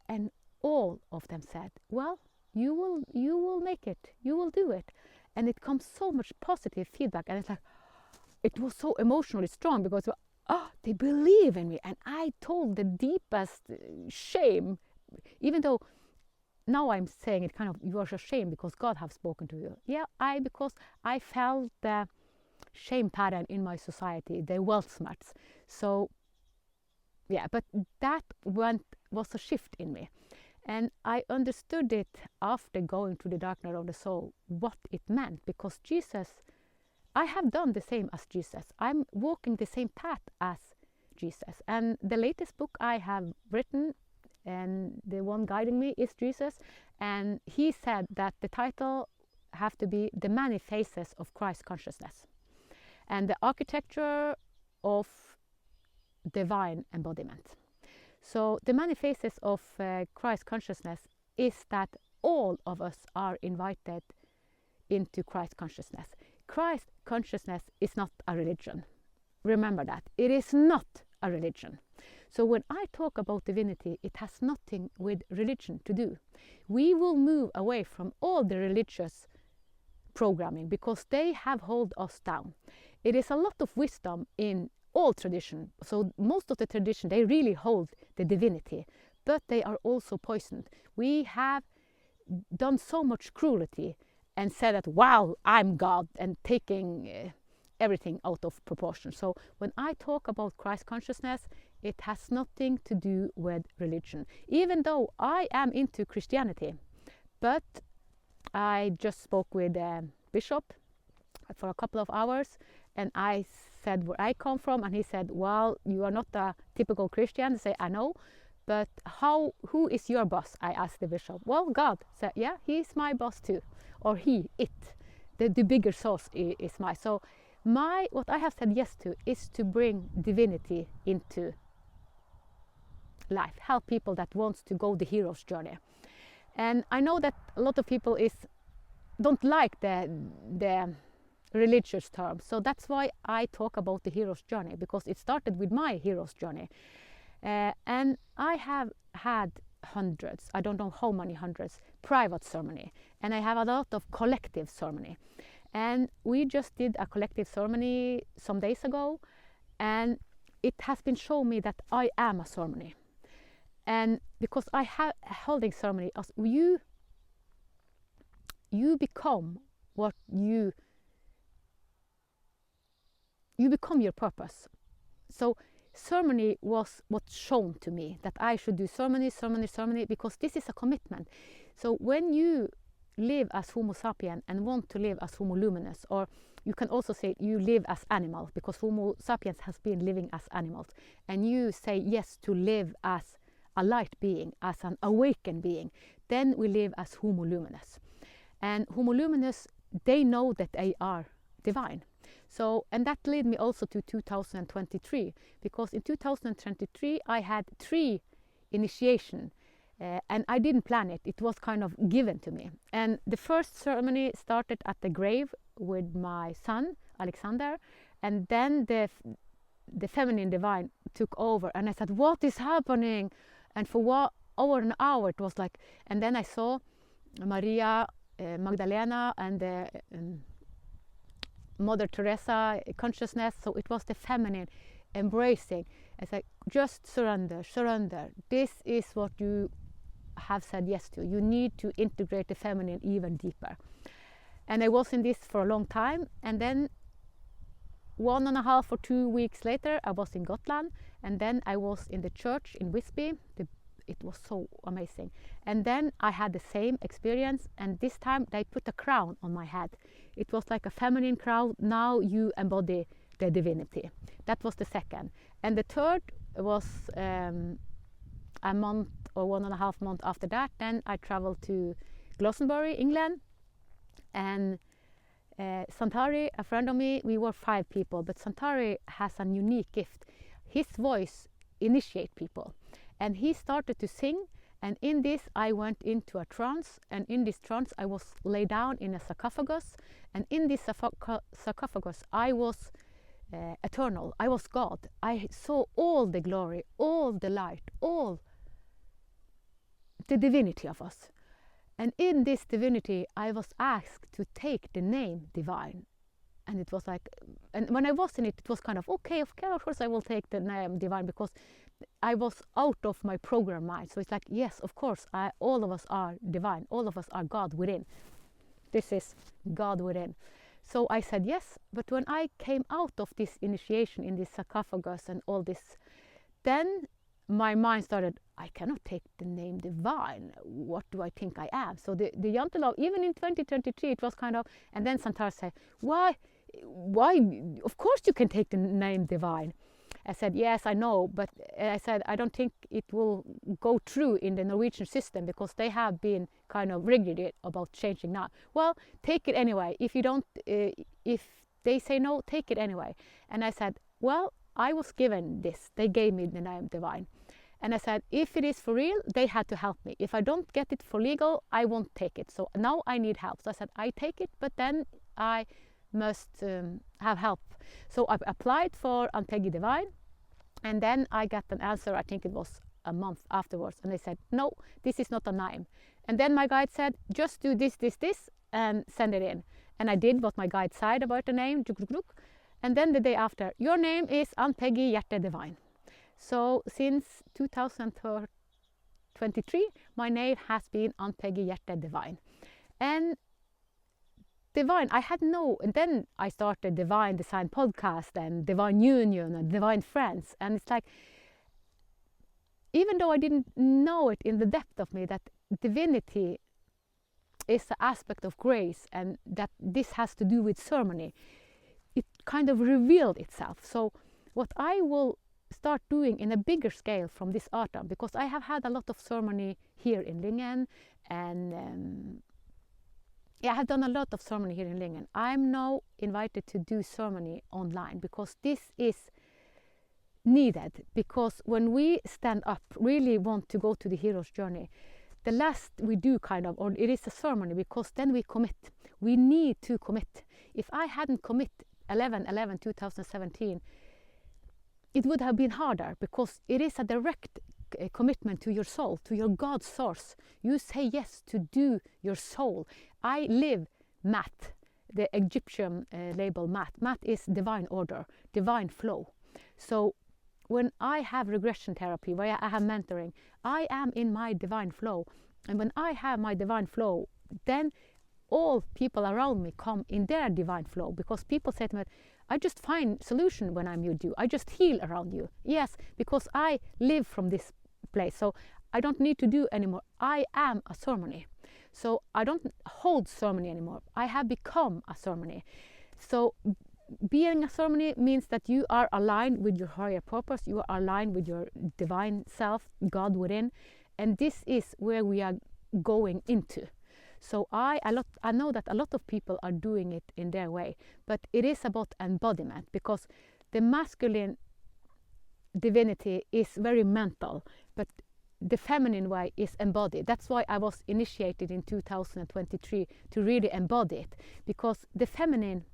Speaker 1: And all of them said, well, you will make it, you will do it. And it comes so much positive feedback, and it's like, it was so emotionally strong, because they believe in me. And I told the deepest shame, even though now I'm saying it kind of, you are ashamed because God have spoken to you. Yeah, because I felt the shame pattern in my society, the Weltschmerz. So yeah, but that was a shift in me. And I understood it after going through the dark night of the soul, what it meant, because Jesus, I have done the same as Jesus. I'm walking the same path as Jesus. And the latest book I have written, and the one guiding me, is Jesus. And he said that the title have to be The Many Faces of Christ Consciousness, and the architecture of divine embodiment. So the many faces of Christ consciousness is that all of us are invited into Christ consciousness. Christ consciousness is not a religion. Remember that. It is not a religion. So when I talk about divinity, it has nothing with religion to do. We will move away from all the religious programming, because they have held us down. It is a lot of wisdom in all tradition. So most of the tradition, they really hold the divinity, but they are also poisoned. We have done so much cruelty and said that, wow, I'm God, and taking everything out of proportion. So when I talk about Christ consciousness, it has nothing to do with religion, even though I am into Christianity. But I just spoke with a bishop for a couple of hours, and I said where I come from, and he said, well, you are not a typical Christian. I say, I know, but who is your boss? I asked the bishop. Well, God. Said, yeah, he's my boss too, or it. The bigger source is my. So what I have said yes to is to bring divinity into life, help people that wants to go the hero's journey. And I know that a lot of people don't like the religious term, so that's why I talk about the hero's journey, because it started with my hero's journey. And I have had hundreds, I don't know how many hundreds, private ceremony, and I have a lot of collective ceremony. And we just did a collective ceremony some days ago, and it has been shown me that I am a ceremony. And because I have holding ceremony, as you become what you become your purpose. So ceremony was what's shown to me, that I should do ceremony, because this is a commitment. So when you live as Homo sapien and want to live as Homo luminous, or you can also say you live as animal, because Homo sapiens has been living as animals, and you say yes to live as a light being, as an awakened being, then we live as Homo luminous. And Homo luminous, they know that they are divine. So, and that led me also to 2023, because in 2023 I had 3 initiation, and I didn't plan it. It was kind of given to me. And the first ceremony started at the grave with my son, Alexander, and then the feminine divine took over, and I said, what is happening? And for over an hour it was like, and then I saw Maria Magdalena and Mother Teresa consciousness, so it was the feminine embracing. It's like, just surrender. This is what you have said yes to. You need to integrate the feminine even deeper. And I was in this for a long time, and then 1.5 or 2 weeks later I was in Gotland, and then I was in the church in Visby. It was so amazing. And then I had the same experience, and this time they put a crown on my head. It was like a feminine crown. Now you embody the divinity. That was the second. And the third was a month or 1.5 months after that. Then I traveled to Glastonbury, England, and Santari, a friend of me, we were 5 people, but Santari has a unique gift. His voice initiates people, and he started to sing, and in this I went into a trance, and in this trance I was laid down in a sarcophagus, and in this sarcophagus I was eternal. I was God. I saw all the glory, all the light, all the divinity of us. And in this divinity I was asked to take the name divine. And it was like, and when I was in it, it was kind of, okay, of course I will take the name divine, because I was out of my program mind. So it's like, yes, of course, all of us are divine. All of us are God within. This is God within. So I said yes, but when I came out of this initiation in this sarcophagus and all this, then my mind started, I cannot take the name divine. What do I think I am? So the Jantelov, even in 2023, it was kind of, and then Santar said, why, of course you can take the name divine. I said, yes, I know, but I said, I don't think it will go through in the Norwegian system, because they have been kind of rigid about changing now. Well, take it anyway. If you don't, if they say no, take it anyway. And I said, well, I was given this. They gave me the name divine. And I said, if it is for real, they had to help me. If I don't get it for legal, I won't take it. So now I need help. So I said, I take it, but then I must have help. So I applied for Ann-Peggy Divine, and then I got an answer, I think it was a month afterwards, and they said, no, this is not a name. And then my guide said, just do this, and send it in. And I did what my guide said about the name, and then the day after, your name is Ann-Peggy Hjerte Divine. So since 2023, my name has been Ann-Peggy Hjerte Divine. And Divine, I had no, and then I started Divine Design Podcast and Divine Union and Divine Friends. And it's like, even though I didn't know it in the depth of me, that divinity is an aspect of grace and that this has to do with ceremony, it kind of revealed itself. So what I will start doing in a bigger scale from this autumn, because I have had a lot of ceremony here in Lyngen and I have done a lot of ceremony here in Lingen. I'm now invited to do ceremony online because this is needed. Because when we stand up, really want to go to the hero's journey, the last we do or it is a ceremony, because then we commit. We need to commit. If I hadn't commit 11/11/2017, it would have been harder, because it is a direct commitment to your soul, to your God source. You say yes to do your soul. I live Mat, the Egyptian label Mat. Mat is divine order, divine flow. So when I have regression therapy, where I have mentoring, I am in my divine flow. And when I have my divine flow, then all people around me come in their divine flow, because people say to me, I just find solution when I'm with you. I just heal around you. Yes, because I live from this place. So I don't need to do anymore. I am a ceremony. So I don't hold ceremony anymore. I have become a ceremony. So being a ceremony means that you are aligned with your higher purpose. You are aligned with your divine self, God within. And this is where we are going into. So I know that a lot of people are doing it in their way, but it is about embodiment, because the masculine divinity is very mental, but the feminine way is embodied. That's why I was initiated in 2023 to really embody it, because the feminine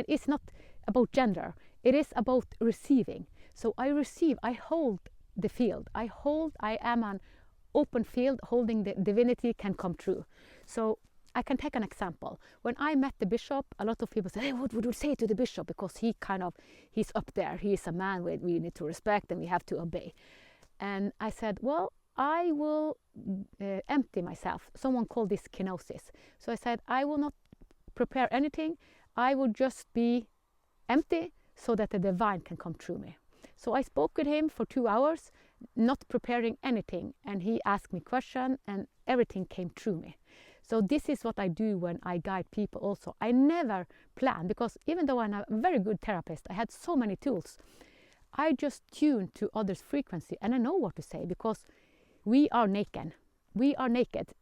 Speaker 1: is not about gender. It is about receiving. So I receive, I hold the field. I am an open field, holding the divinity can come true. So I can take an example. When I met the bishop, a lot of people said, hey, what would you say to the bishop? Because he's up there. He is a man we need to respect and we have to obey. And I said, well, I will empty myself. Someone called this kenosis. So I said, I will not prepare anything. I will just be empty so that the divine can come through me. So I spoke with him for 2 hours, not preparing anything. And he asked me questions and everything came through me. So this is what I do when I guide people also. I never plan, because even though I'm a very good therapist, I had so many tools. I just tune to others' frequency and I know what to say, because we are naked. We are naked.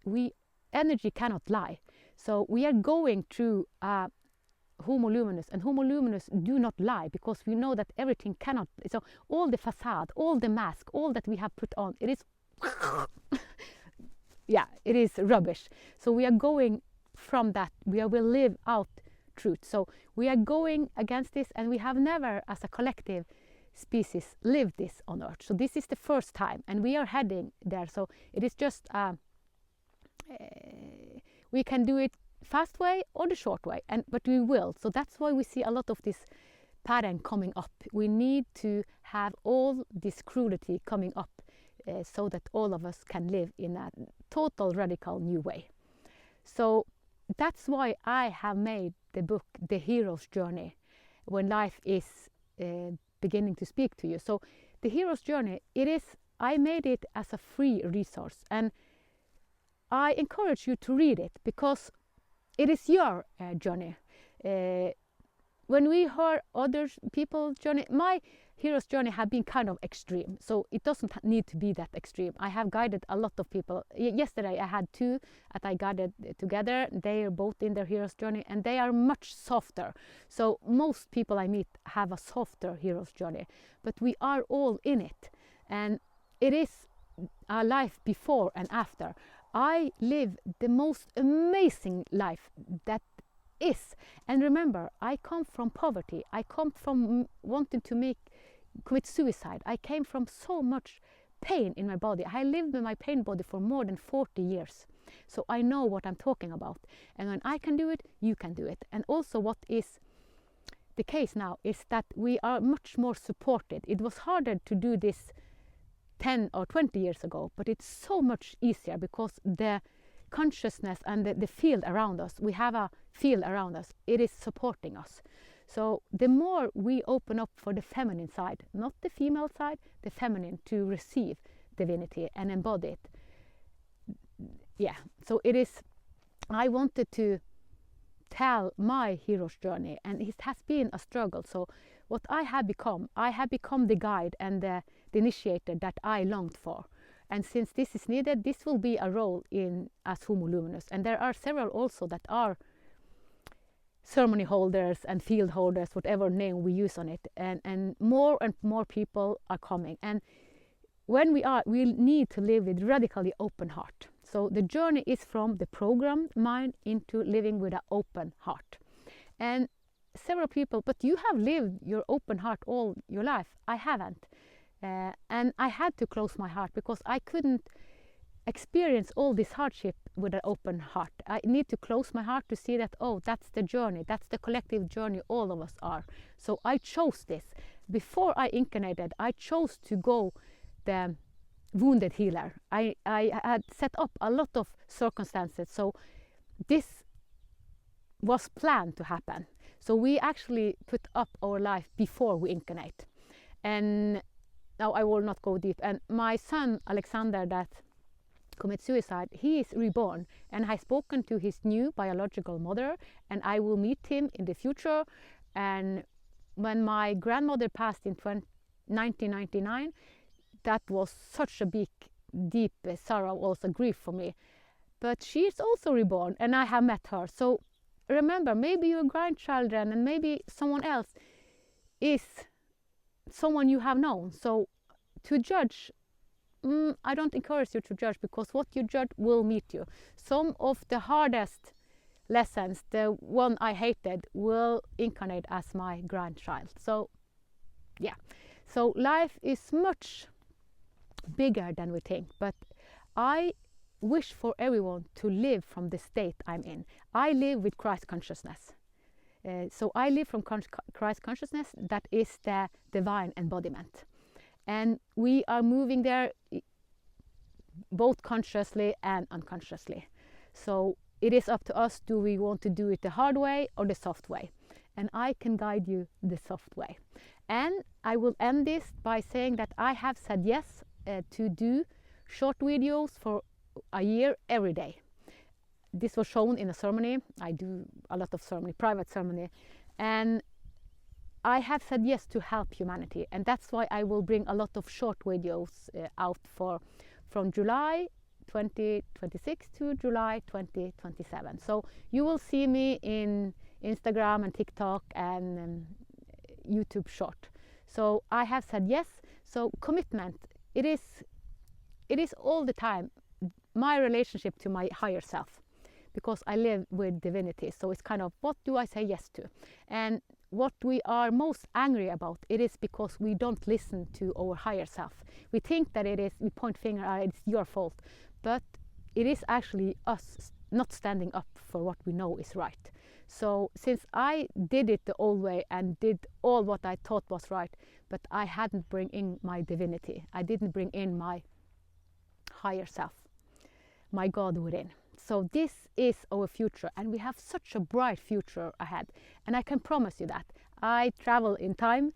Speaker 1: Energy cannot lie. So we are going through Homo luminous, and Homo luminous do not lie, because we know that everything cannot. So all the facade, all the mask, all that we have put on, it is yeah, it is rubbish. So we are going from that. We will live out truth. So we are going against this, and we have never as a collective species lived this on earth. So this is the first time, and we are heading there. So it is just we can do it fast way or the short way, but we will. So that's why we see a lot of this pattern coming up. We need to have all this cruelty coming up so that all of us can live in a total radical new way. So that's why I have made the book The Hero's Journey, when life is beginning to speak to you. So The Hero's Journey, I made it as a free resource, and I encourage you to read it, because it is your journey. When we hear other people's journey, my hero's journey have been kind of extreme, so it doesn't need to be that extreme. I have guided a lot of people. Yesterday I had 2 that I guided together. They are both in their hero's journey, and they are much softer. So most people I meet have a softer hero's journey, but we are all in it, and it is our life before and after. I live the most amazing life that is. And remember, I come from poverty. I come from wanting to commit suicide. I came from so much pain in my body. I lived with my pain body for more than 40 years. So I know what I'm talking about. And when I can do it, you can do it. And also what is the case now is that we are much more supported. It was harder to do this 10 or 20 years ago, but it's so much easier, because the consciousness and the field around us, we have a field around us, it is supporting us. So the more we open up for the feminine side, not the female side, the feminine, to receive divinity and embody it. Yeah, so it is, I wanted to tell my hero's journey, and it has been a struggle. So what I have become the guide and the initiator that I longed for. And since this is needed, this will be a role in as Homo Luminous. And there are several also that are ceremony holders and field holders, whatever name we use on it. And more people are coming. And when we need to live with radically open heart. So the journey is from the programmed mind into living with an open heart. And several people, but you have lived your open heart all your life. I haven't. And I had to close my heart because I couldn't experience all this hardship with an open heart. I need to close my heart to see that, oh, that's the journey. That's the collective journey all of us are. So I chose this. Before I incarnated, I chose to go the wounded healer. I had set up a lot of circumstances. So this was planned to happen. So we actually put up our life before we incarnate. And now I will not go deep. And my son, Alexander, that commit suicide, he is reborn, and I've spoken to his new biological mother, and I will meet him in the future. And when my grandmother passed in 1999, that was such a big, deep sorrow, also grief for me. But she is also reborn, and I have met her. So remember, maybe your grandchildren and maybe someone else is someone you have known. So to judge, I don't encourage you to judge, because what you judge will meet you. Some of the hardest lessons, the one I hated, will incarnate as my grandchild. So yeah, so life is much bigger than we think, but I wish for everyone to live from the state I'm in. I live with Christ consciousness. So I live from Christ consciousness, that is the divine embodiment. And we are moving there both consciously and unconsciously. So it is up to us, do we want to do it the hard way or the soft way? And I can guide you the soft way. And I will end this by saying that I have said yes to do short videos for a year every day. This was shown in a ceremony. I do a lot of ceremony, private ceremony. And I have said yes to help humanity, and that's why I will bring a lot of short videos out from July 2026 to July 2027. So you will see me in Instagram and TikTok and YouTube short. So I have said yes. So commitment, it is all the time my relationship to my higher self, because I live with divinity. So it's kind of, what do I say yes to? And what we are most angry about, it is because we don't listen to our higher self. We think that it is, we point finger, it's your fault. But it is actually us not standing up for what we know is right. So since I did it the old way and did all what I thought was right, but I hadn't bring in my divinity. I didn't bring in my higher self, my God within. So this is our future, and we have such a bright future ahead. And I can promise you that. I travel in time,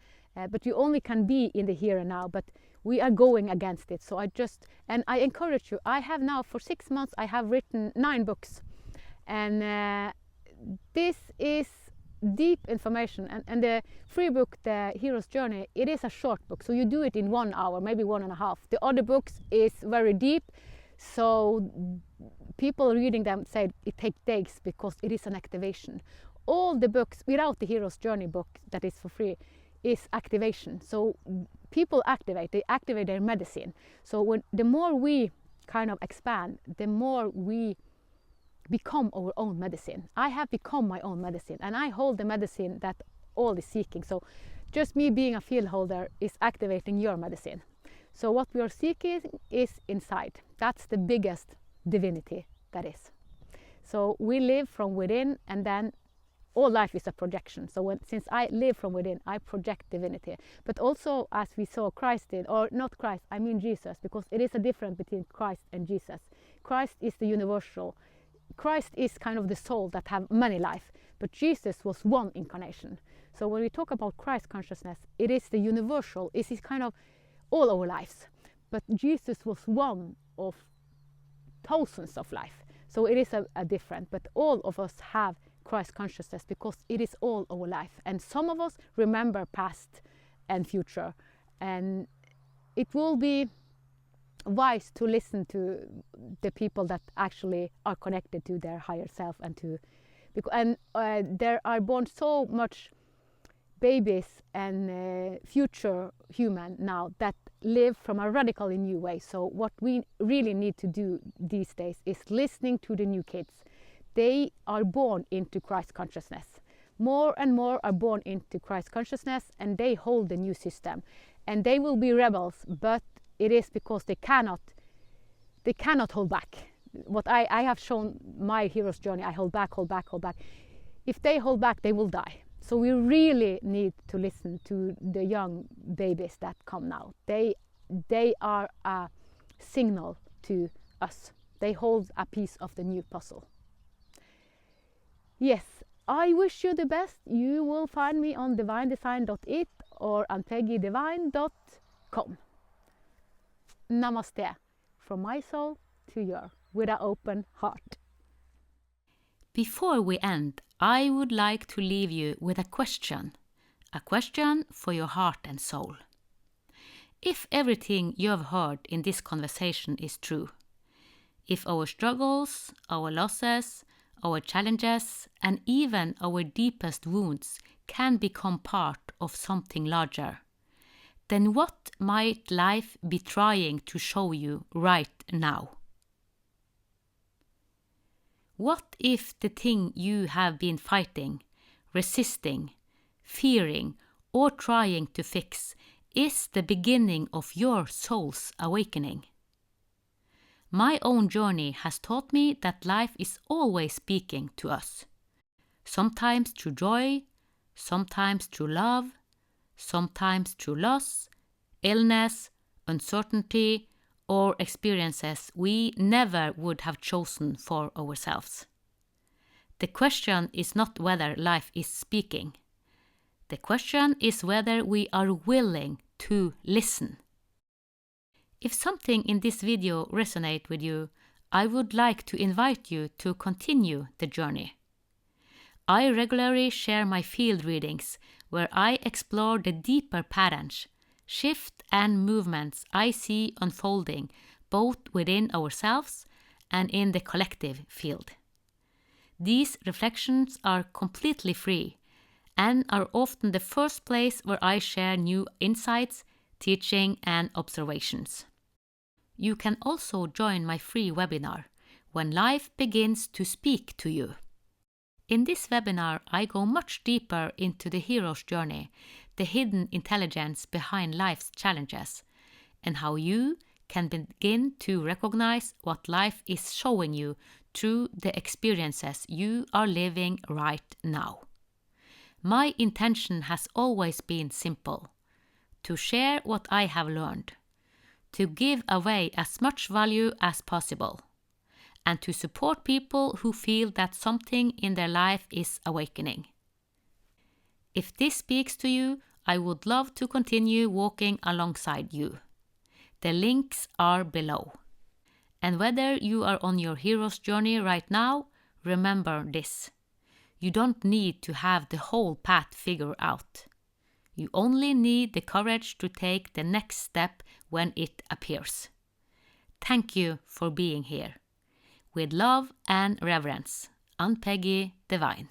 Speaker 1: but you only can be in the here and now, but we are going against it. So I encourage you. I have now, for 6 months, I have written 9 books. And this is deep information. And the free book, The Hero's Journey, it is a short book. So you do it in 1 hour, maybe 1.5. The other books is very deep. So people reading them say it takes days because it is an activation. All the books without the Hero's Journey book that is for free is activation. So people activate, they activate their medicine. So the more we kind of expand, the more we become our own medicine. I have become my own medicine, and I hold the medicine that all is seeking. So just me being a field holder is activating your medicine. So what we are seeking is inside. That's the biggest divinity that is. So we live from within, and then all life is a projection. So since I live from within, I project divinity. But also, as we saw Christ did, or not Christ, I mean Jesus, because it is a difference between Christ and Jesus. Christ is the universal. Christ is kind of the soul that have many life, but Jesus was one incarnation. So when we talk about Christ consciousness, it is the universal. It is kind of all our lives, but Jesus was one of thousands of life. So it is a different, but all of us have Christ consciousness because it is all our life. And some of us remember past and future, and it will be wise to listen to the people that actually are connected to their higher self, and there are born so much babies and future human now that live from a radically new way. So what we really need to do these days is listening to the new kids. They are born into Christ consciousness. More and more are born into Christ consciousness, and they hold the new system. And they will be rebels, but it is because they cannot hold back. What I have shown my hero's journey, I hold back. If they hold back, they will die. So we really need to listen to the young babies that come now. They are a signal to us. They hold a piece of the new puzzle. Yes, I wish you the best. You will find me on divinedesign.it or Ann-Peggy.divine.com. Namaste, from my soul to yours, with an open heart.
Speaker 2: Before we end, I would like to leave you with a question for your heart and soul. If everything you have heard in this conversation is true, if our struggles, our losses, our challenges, and even our deepest wounds can become part of something larger, then what might life be trying to show you right now? What if the thing you have been fighting, resisting, fearing, or trying to fix is the beginning of your soul's awakening? My own journey has taught me that life is always speaking to us. Sometimes through joy, sometimes through love, sometimes through loss, illness, uncertainty, or experiences we never would have chosen for ourselves. The question is not whether life is speaking. The question is whether we are willing to listen. If something in this video resonates with you, I would like to invite you to continue the journey. I regularly share my field readings where I explore the deeper patterns, shift and movements I see unfolding both within ourselves and in the collective field. These reflections are completely free and are often the first place where I share new insights, teaching, and observations. You can also join my free webinar, When Life Begins to Speak to You. In this webinar, I go much deeper into the hero's journey, the hidden intelligence behind life's challenges, and how you can begin to recognize what life is showing you through the experiences you are living right now. My intention has always been simple: to share what I have learned, to give away as much value as possible, and to support people who feel that something in their life is awakening. If this speaks to you, I would love to continue walking alongside you. The links are below. And whether you are on your hero's journey right now, remember this: you don't need to have the whole path figured out. You only need the courage to take the next step when it appears. Thank you for being here. With love and reverence, Ann-Peggy Divine.